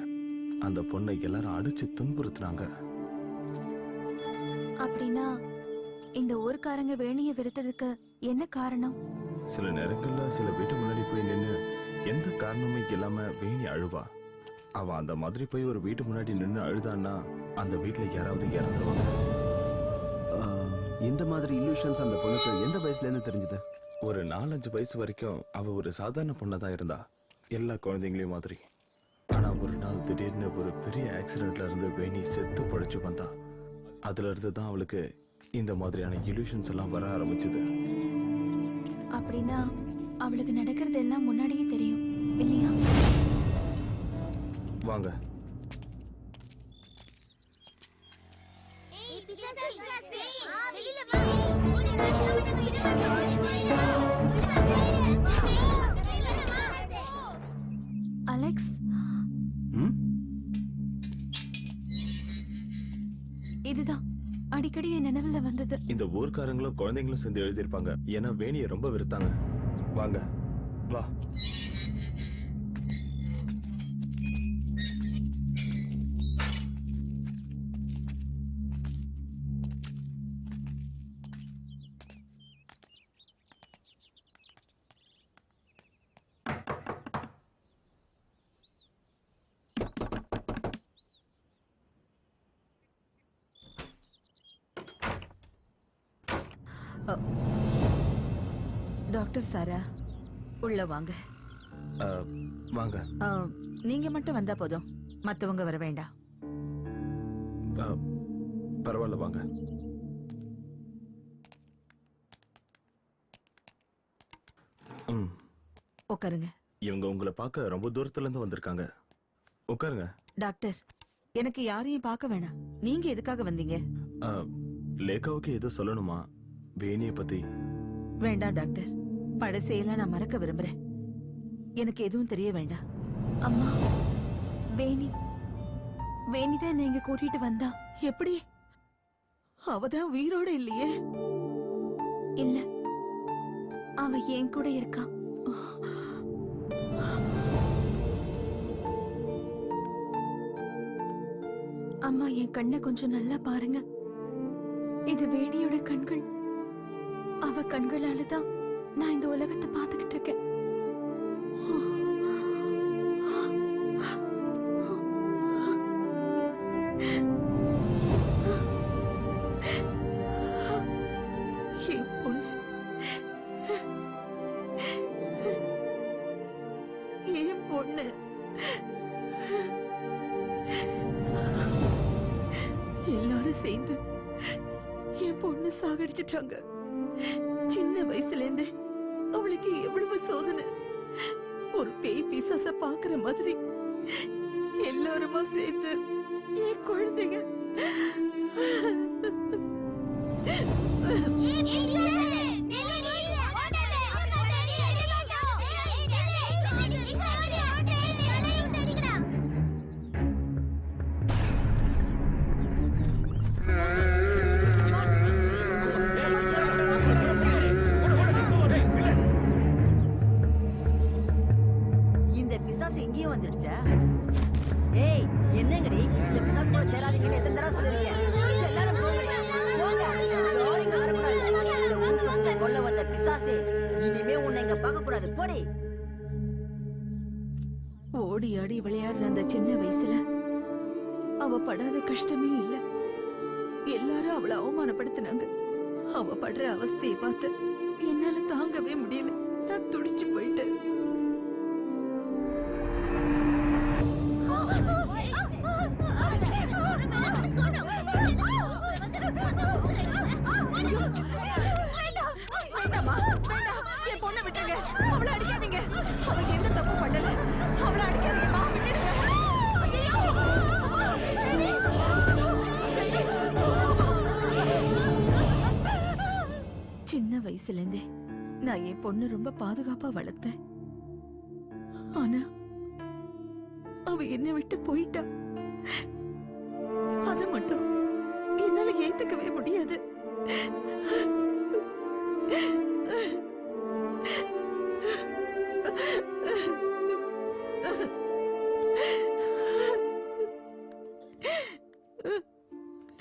அந்த பொண்ணை எல்லாரும் அடிச்சு துன்புறுத்துனாங்க. அப்படின்னா இந்த ஊர்க்காரங்க வேணிய வெறுத்ததுக்கு என்ன காரணம்? சில நேரங்கள்ல சில வீட்டு முன்னாடி போய் நின்னு எந்த காரணமே இல்லாம வேணி அழுவா. அவ அந்த மாதிரி போய் ஒரு வீட்டு முன்னாடி நின்னு அழுதான்னா அந்த வீட்டுல யாராவது இறந்துருவாங்க. இந்த மாதிரி இல்லூஷன்ஸ் அந்த பொண்ணுக்கு எந்த வயசுல இருந்து தெரிஞ்சது? ஒரு 4-5 வயசு வரைக்கும் அவ ஒரு சாதாரண பொண்ணா தான் இருந்தா, எல்லா குழந்தைங்களையும் மாதிரி. ஆனா ஒரு நாள் திடீர்னு ஒரு பெரிய ஆக்சிடென்ட்ல இருந்து வேணி செத்து படைச்சு வந்தா. அதுல இருந்து தான் அவளுக்கு இந்த மாதிரியான இல்லூஷன்ஸ் எல்லாம் வர ஆரம்பிச்சது. அப்படின்னா அவளுக்கு நடக்கிறது எல்லாம் முன்னாடியே தெரியும் இல்லையா? வாங்க. அலெக்ஸ், இதுதான் அடிக்கடி என் நினைவுல வந்தது. இந்த ஊர்க்காரங்களும் குழந்தைங்களும் சேர்ந்து எழுதியிருப்பாங்க. ஏன்னா வேணியை ரொம்ப வெறுத்தாங்க. வாங்க வா. டாக்டர் சாரா, உள்ள வாங்க. வாங்க. நீங்க மட்டும் வந்தா போதும், மத்தவங்க வர வேண்டாம். பரவாயில்ல, வாங்க. உட்காருங்க. இவங்க உங்களை பார்க்க ரொம்ப தூரத்துல இருந்து வந்திருக்காங்க. உட்காருங்க. டாக்டர், எனக்கு யாரையும் பார்க்க வேணாம். நீங்க எதுக்காக வந்தீங்க? லேகாவுக்கு ஏதோ சொல்லணுமா வேணியை பத்தி? வேண்டாம் டாக்டர், பழசையெல்லாம் நான் மறக்க விரும்புறேன். எனக்கு எதுவும் தெரிய வேண்டாம். அம்மா, வேணி வேணிதான் என்னை இங்க கூட்டிட்டு வந்தா. எப்படி? அவதான் உயிரோட இல்லையே. இல்ல, அவ என் கூட இருக்கா. அம்மா, என் கண்ணை கொஞ்சம் நல்லா பாருங்க. இது வேணியோட கண்கள். அவ கண்களால தான் நான் இந்த உலகத்தை பார்த்துக்கிட்டு இருக்கேன். என் பொண்ணு, என் பொண்ணு. எல்லாரும் சேர்ந்து என் பொண்ணு சாகடிச்சிட்டாங்க. சின்ன வயசுல இருந்தே அவளுக்கு எவ்வளவு சோதனை. ஒரு பேய் பிசாச பாக்குற மாதிரி எல்லாருமா சேர்ந்து என் குழந்தைங்க இந்த பிசாசு எங்கேயும் வந்துடுச்சா? ஏய், என்னங்கடி இந்த பிசாசு கூட சேராதீங்கன்னு எத்தனை தடவை சொல்லிருக்கேன். எல்லாரும் போங்க, போங்க. யாரும் இங்க வரக்கூடாது. இந்த ஊர் பசங்களை கொல்ல வந்த பிசாசே, இனிமே உன்னை இங்க பார்க்க கூடாது. போடி. ஓடி ஆடி விளையாடுற அந்த சின்ன வயசுல அவ படாத கஷ்டமே இல்ல. எல்லாரும் அவளை அவமானப்படுத்தினாங்க. அவ படுற அவஸ்தையை பார்த்து என்னால தாங்கவே முடியல. நான் துடிச்சு போயிட்டேன். வேண்டாமா, வேண்டாம். என் பொண்ணை விட்டுருங்க. அவளை அடிக்காதீங்க. அவ எந்த தப்பு பண்ணல. அவளை அடிக்காதீங்கம்மா, விட்டுடுங்க. ஐயையோ! சின்ன வயசுல இருந்தே நான் என் பொண்ணு ரொம்ப பாதுகாப்பா வளர்த்தேன். ஆனா அவ என்னை விட்டு போயிட்டா. அத மட்டும் என்னால ஏத்துக்கவே முடியாது.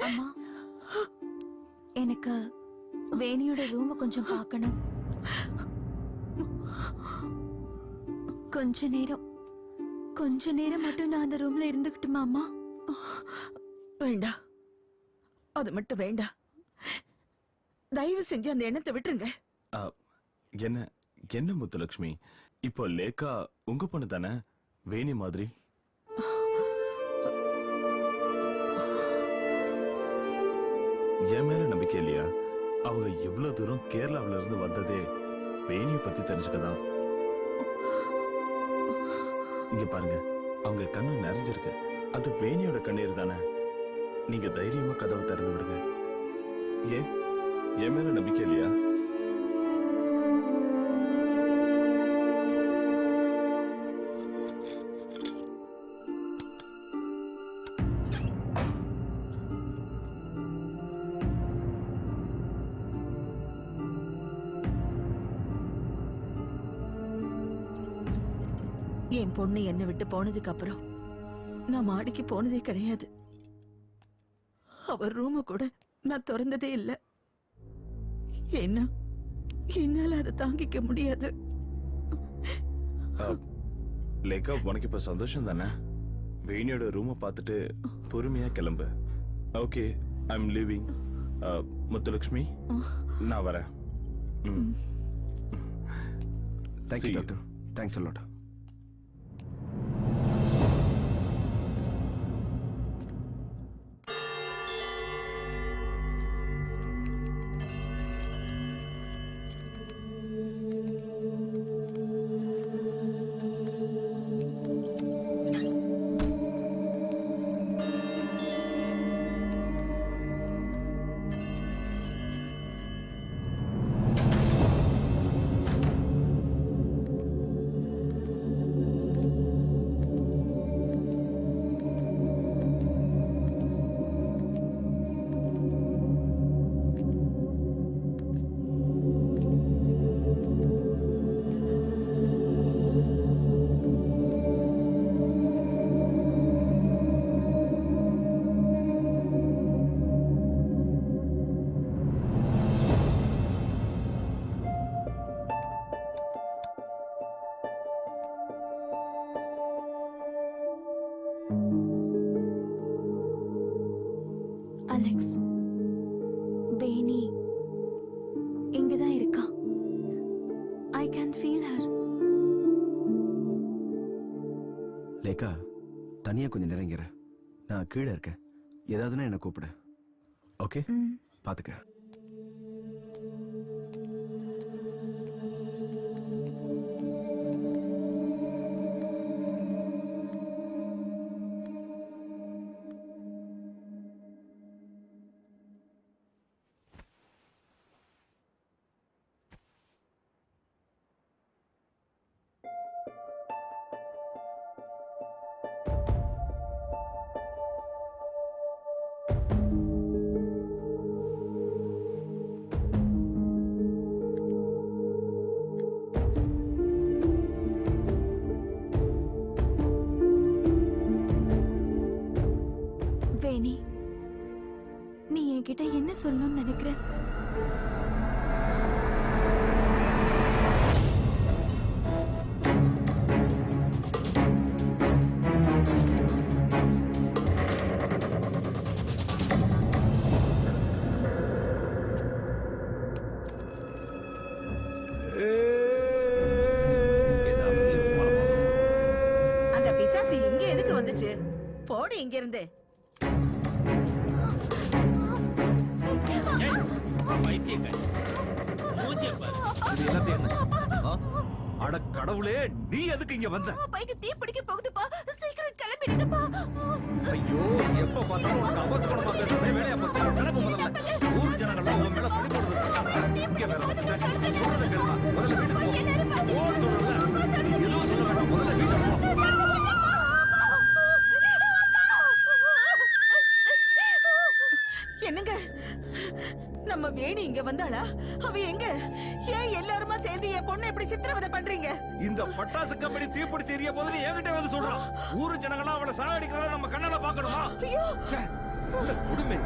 அம்மா, எனக்கு வேணியோட ரூம கொஞ்சம் பார்க்கணும். கொஞ்ச நேரம் மட்டும் நான் அந்த ரூம்ல இருந்துக்கிட்டுமா அம்மா? வேண்டாம், அது மட்டும் வேண்டாம். தயவு செஞ்சு அந்த எண்ணத்தை விட்டுருங்க. என்ன என்ன முத்துலட்சுமி, இப்போ லேக்கா உங்க பொண்ணு தானே? வேணி மாதிரி என் மேல நம்பிக்கை இல்லையா? அவங்க இவ்வளவு தூரம் கேரளாவில இருந்து வந்ததே வேணியை பத்தி தெரிஞ்சுக்கதான். இங்க பாருங்க, அவங்க கண்ணு நிறைஞ்சிருக்கு. அது வேணியோட கண்ணீர் தானே. நீங்க தைரியமா கதவை திறந்து விடுங்க. ஏன் என் மேல நம்பிக்கை இல்லையா? என் பொண்ணு என்னை விட்டு போனதுக்கு அப்புறம் நான் மாடிக்கு போனதே கிடையாது. அவர் ரூம கூட நான் திறந்ததே இல்ல. என்ன என்னால அதை தாங்கிக்க முடியாது. லேக்கா, உனக்கு இப்ப சந்தோஷம் தானே? வேணியோட ரூமை பார்த்துட்டு பொறுமையா கிளம்பு. Okay, I am leaving. Muthulakshmi, நான் வரேன். Thank you doctor. Thanks a lot. தனியா கொஞ்சம் நெருங்கிற. நான் கீழே இருக்கேன். ஏதாவதுன்னா என்ன கூப்பிடு. ஓகே, பாத்துக்க. வேணி, நீ என்கிட்ட என்ன சொல்லணும்னு நினைக்கிற? அந்த பிசாசு இங்க எதுக்கு வந்துச்சு? போடு இங்க இருந்து. அட கடவுளே, நீ எதுக்கு இங்க வந்த? பைக்கு தீ பிடிக்க போகுதுப்பா, சீக்கிரம் கிளம்பிடுங்கப்பா. ஐயோ, எப்ப பார்த்தாலும் உனக்கு அவசரமா பேசுறதே வேலையா போச்சு. கிளம்பு முதல்ல. ஊர் ஜனங்கள்லாம் உன் மேல பழி போடுறது. இங்க வேற வந்துட்ட. சொல்றதை கேளுமா. முதல்ல வீட்டுக்கு போ. ஓடு சொல்றல. நீ எதுவும் சொல்ல வேண்டாம். முதல்ல வீட்டுக்கு போ. என்னங்க, நம்ம வேணி இங்க வந்தாளா? அவ எங்க? ஏன் எல்லாருமா சேர்ந்து என் பொண்ணு இப்படி சித்திரவதை பண்றீங்க? இந்த பட்டாசு கம்பெனி தீப்பிடிச்சு எரிய போதுன்னு என்கிட்ட வந்து சொல்றான். ஊரு ஜனங்கள்லாம் அவளை சாகடிக்கிறத நம்ம கண்ணால பாக்கணுமா? ஐயோ, குடுமை.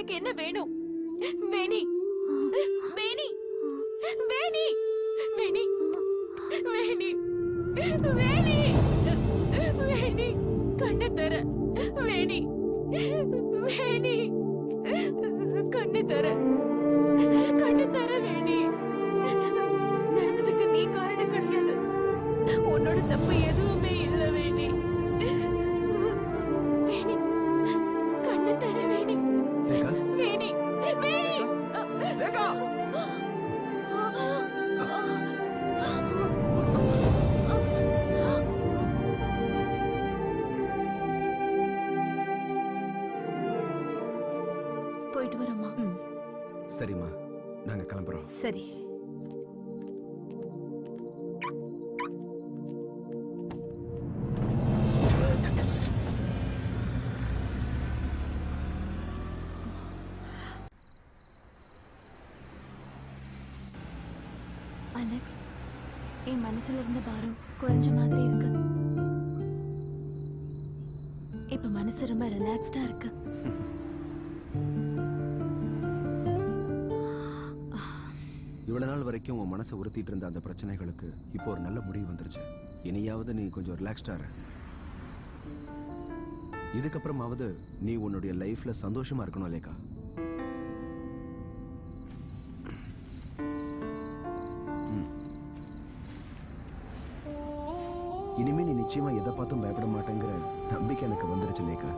உனக்கு என்ன வேணும்? வேணி வேணி வேணி வேணி வேணி வேணி வேணி கண்ணு தர வேணி வேணி கண்ணு தர வேணி. நடந்ததுக்கு நீ காரணம் கிடையாது. உன்னோட தப்பு எதுவுமே இல்ல வேணி. வேணி கண்ணு தர வேணி. வேணி வேணி ரேகா போயிட்டு வரமா? சரிம்மா, நாங்க கிளம்புறோம். சரி. அலெக்ஸ், என் மனசுல இருந்த பாரம் குறைஞ்ச மாதிரி இருக்கு. இப்ப மனசு ரொம்ப ரிலாக்ஸ்டா இருக்கு. இவ்வளவு நாள் வரைக்கும் உன் மனசை உறுத்திட்டு இருந்த அந்த பிரச்சனைகளுக்கு இப்போ ஒரு நல்ல முடிவு வந்துருச்சு. இனியாவது நீ கொஞ்சம் ரிலாக்ஸ்டா இரு. இதுக்கப்புறமாவது நீ உன்னுடைய லைஃப்ல சந்தோஷமா இருக்கணும் லேகா. இனிமே நீ நிச்சயமா எதை பார்த்தும் பயப்பட மாட்டேங்கிற நம்பிக்கை எனக்கு வந்துருச்சு லேகா.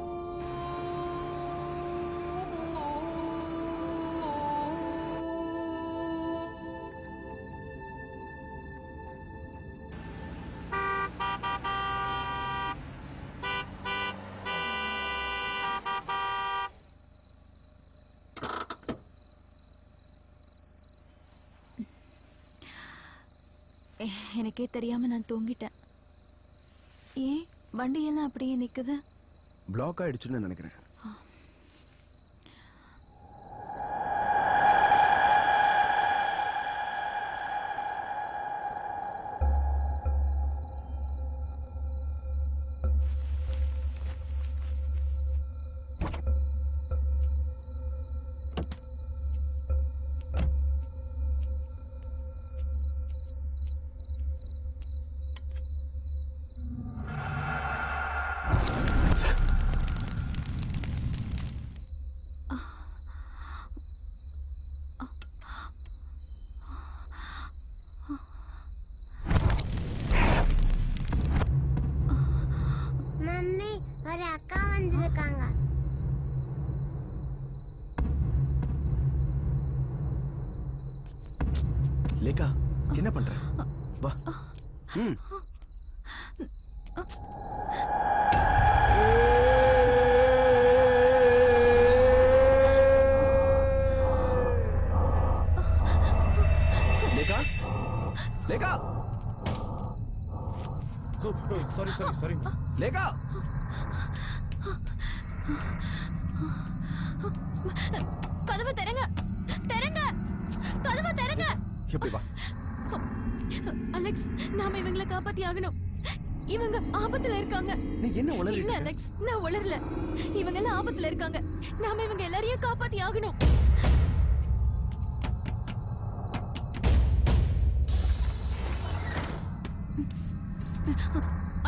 எனக்கே தெரியாம நான் தூங்கிட்டேன். ஏன் வண்டியெல்லாம் அப்படியே நிக்குது? பிளாக் ஆயிடுச்சுன்னு நினைக்கிறேன். மம்மி, ஒரு அக்கா வந்திருக்காங்க. லேகா, என்ன பண்ற? வா. லேகா, லேகா. சாரி. லேகா. கதவை திறங்க, கதவை திறங்க. எப்படி வா? அலெக்ஸ், நாம இவங்களை காப்பாத்தி ஆகணும். இவங்க ஆபத்துல இருக்காங்க. நீ என்ன உளறி? இல்ல அலெக்ஸ், நான் உளறல. இவங்க எல்லாம் ஆபத்துல இருக்காங்க. நாம இவங்க எல்லாரையும் காப்பாத்தி ஆகணும்.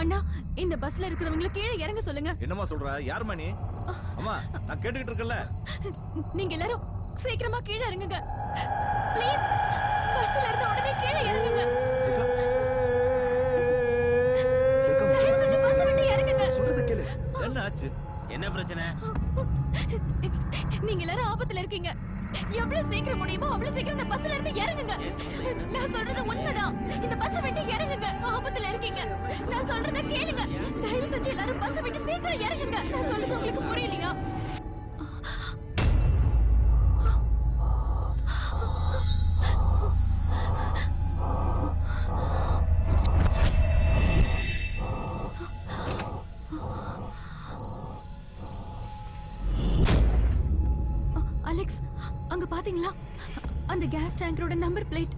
அண்ணா, இந்த பஸ்ல இருக்கிறவங்கள கீழே இறங்க சொல்லுங்க. என்னமா சொல்ற? யார் மணி? அம்மா, நான் கேட்டுக்கிட்டு இருக்கேன்ல. நீங்க எல்லாரும் சீக்கிரமா கீழே இறங்குங்க ப்ளீஸ். பஸ்ல இருந்து உடனே கீழே இறங்குங்க. தயவு செஞ்சு பஸ் விட்டு இறங்குங்க. சொல்றத கேளு. என்ன ஆச்சு? என்ன பிரச்சனை? நீங்க எல்லாரும் ஆபத்துல இருக்கீங்க. எவ்வளவு சீக்கிரம் முடியுமோ அவ்வளவு சீக்கிரம் இந்த பஸ்ல இருந்து இறங்குங்க. நான் சொல்றது உண்மைதான். இந்த பஸ் விட்டு இறங்குங்க. ஆபத்துல இருக்கீங்க. நான் சொல்றத கேளுங்க. தயவு செஞ்சு எல்லாரும் பஸ் விட்டு சீக்கிரம் இறங்குங்க. நான் சொல்றது உங்களுக்கு புரியலையா? அலெக்ஸ், அங்க பாத்தீங்களா? அந்த கேஸ் டேங்கரோட நம்பர் பிளேட்.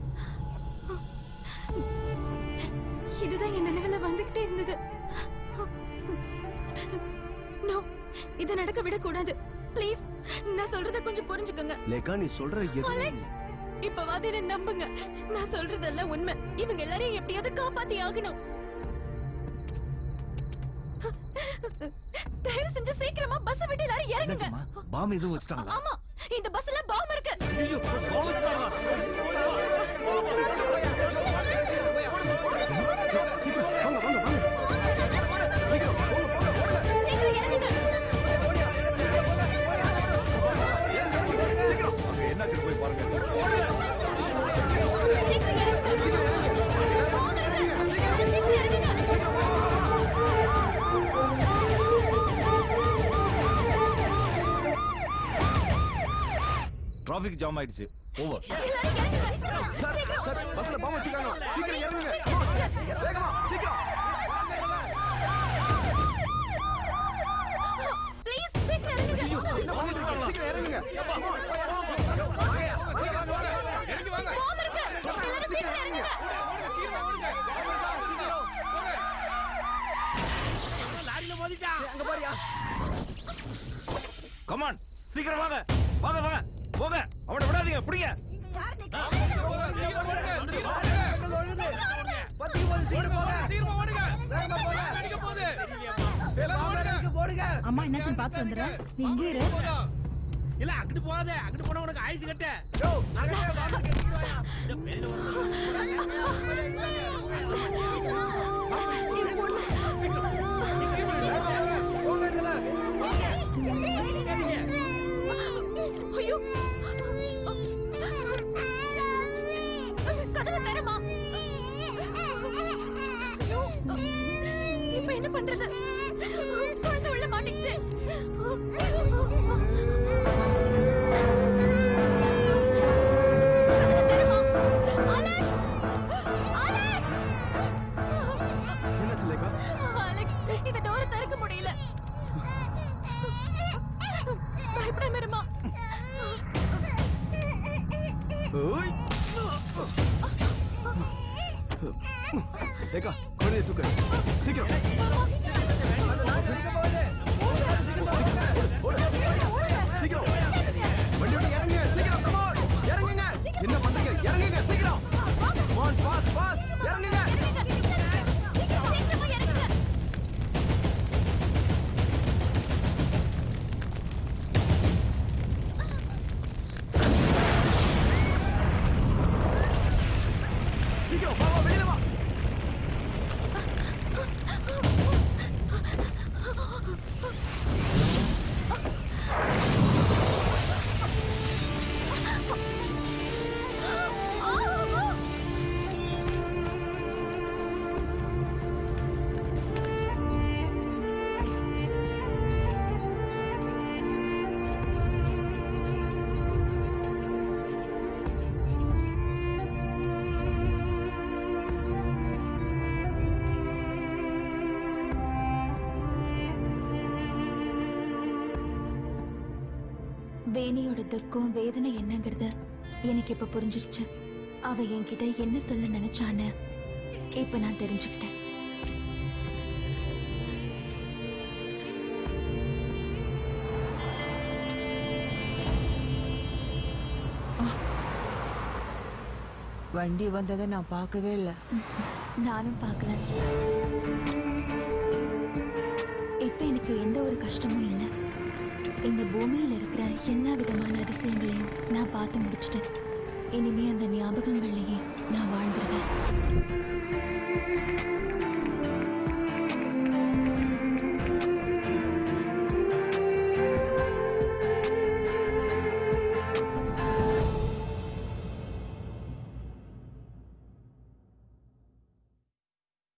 இதுதான் என் நினைவுல வந்துகிட்டே இருந்தது. நோ, இத நடக்க விடக்கூடாது. ப்ளீஸ், நான் சொல்றத கொஞ்சம் புரிஞ்சுக்கங்க. லேகா நீ சொல்ற அலெக்ஸ், இப்பவாது என்ன நம்புங்க. நான் சொல்றதெல்லாம் உண்மை. இவங்க எல்லாரையும் எப்படியாவது காப்பாத்தி ஆகணும். தயவு செஞ்சு சீக்கிரமா பஸ் விட்டு எல்லாரும் இறங்குங்க. பாம் எதுவும் வச்சிட்டாங்களா? ஆமா, இந்த பஸ்ல பாம் இருக்கு. என்னாச்சு போய் பாருங்க. டிராபிக் ஜாம் ஆயிடுச்சு. ஓவர். சார் சார் பஸ்ல பாம் வச்சிருக்காங்க. சீக்கிரம் இறங்குங்க. வேகமா சீக்கிரம். ப்ளீஸ் சீக்கிரம் இறங்குங்க. சீக்கிரம் இறங்குங்க. இறங்கி வாங்க. பாம் இருக்கு. எல்லாரும் சீக்கிரம் இறங்குங்க. லாரில மோதிட்டா. அங்க பாரியா. Come on. சீக்கிரம் வாங்க. வாங்க வாங்க. போங்க. அவனை விடாதீங்க. பிடிங்க. அம்மா என்னாச்சுன்னு பார்த்து வந்துடுறேன். நீ இங்கே இரு. இல்ல அங்கிட்டு போகாத. அங்கிட்டு போனா உனக்கு ஆயுசு கட்ட. ஐயோ, கதவை திறமா. ஐயோ, இப்ப என்ன பண்றது? குழந்தை உள்ள மாட்டிக்கிச்சு. அலெக்ஸ், இந்த டோரை திறக்க முடியல. பயப்படாம இருமா. லேகா குழந்தையை தூக்கு. சீக்கிரம். சீக்கிரம். வண்டியோட இறங்குங்க. சீக்கிரம். come on. இறங்குங்க. என்ன பண்றீங்க? இறங்குங்க சீக்கிரம். come on fast fast. இறங்குங்க. சீக்கிரமா இறங்குங்க. சீக்கிரம் வா வெளியில வா. வேணியோட துக்கம் வேதனை என்னங்கிறது எனக்கு இப்ப புரிஞ்சிருச்சு. அவ என்கிட்ட என்ன சொல்ல நினைச்சான்னு இப்ப நான் தெரிஞ்சுக்கிட்டேன். வண்டி வந்ததை நான் பார்க்கவே இல்லை. நானும் பார்க்கல. இப்ப எனக்கு எந்த ஒரு கஷ்டமும் இல்லை. இந்த பூமியில இருக்கிற எல்லா விதமான அதிசயங்களையும் நான் பார்த்து முடிச்சிட்டேன். இனிமே அந்த ஞாபகங்கள்லயே நான் வாழ்ந்துருவேன்.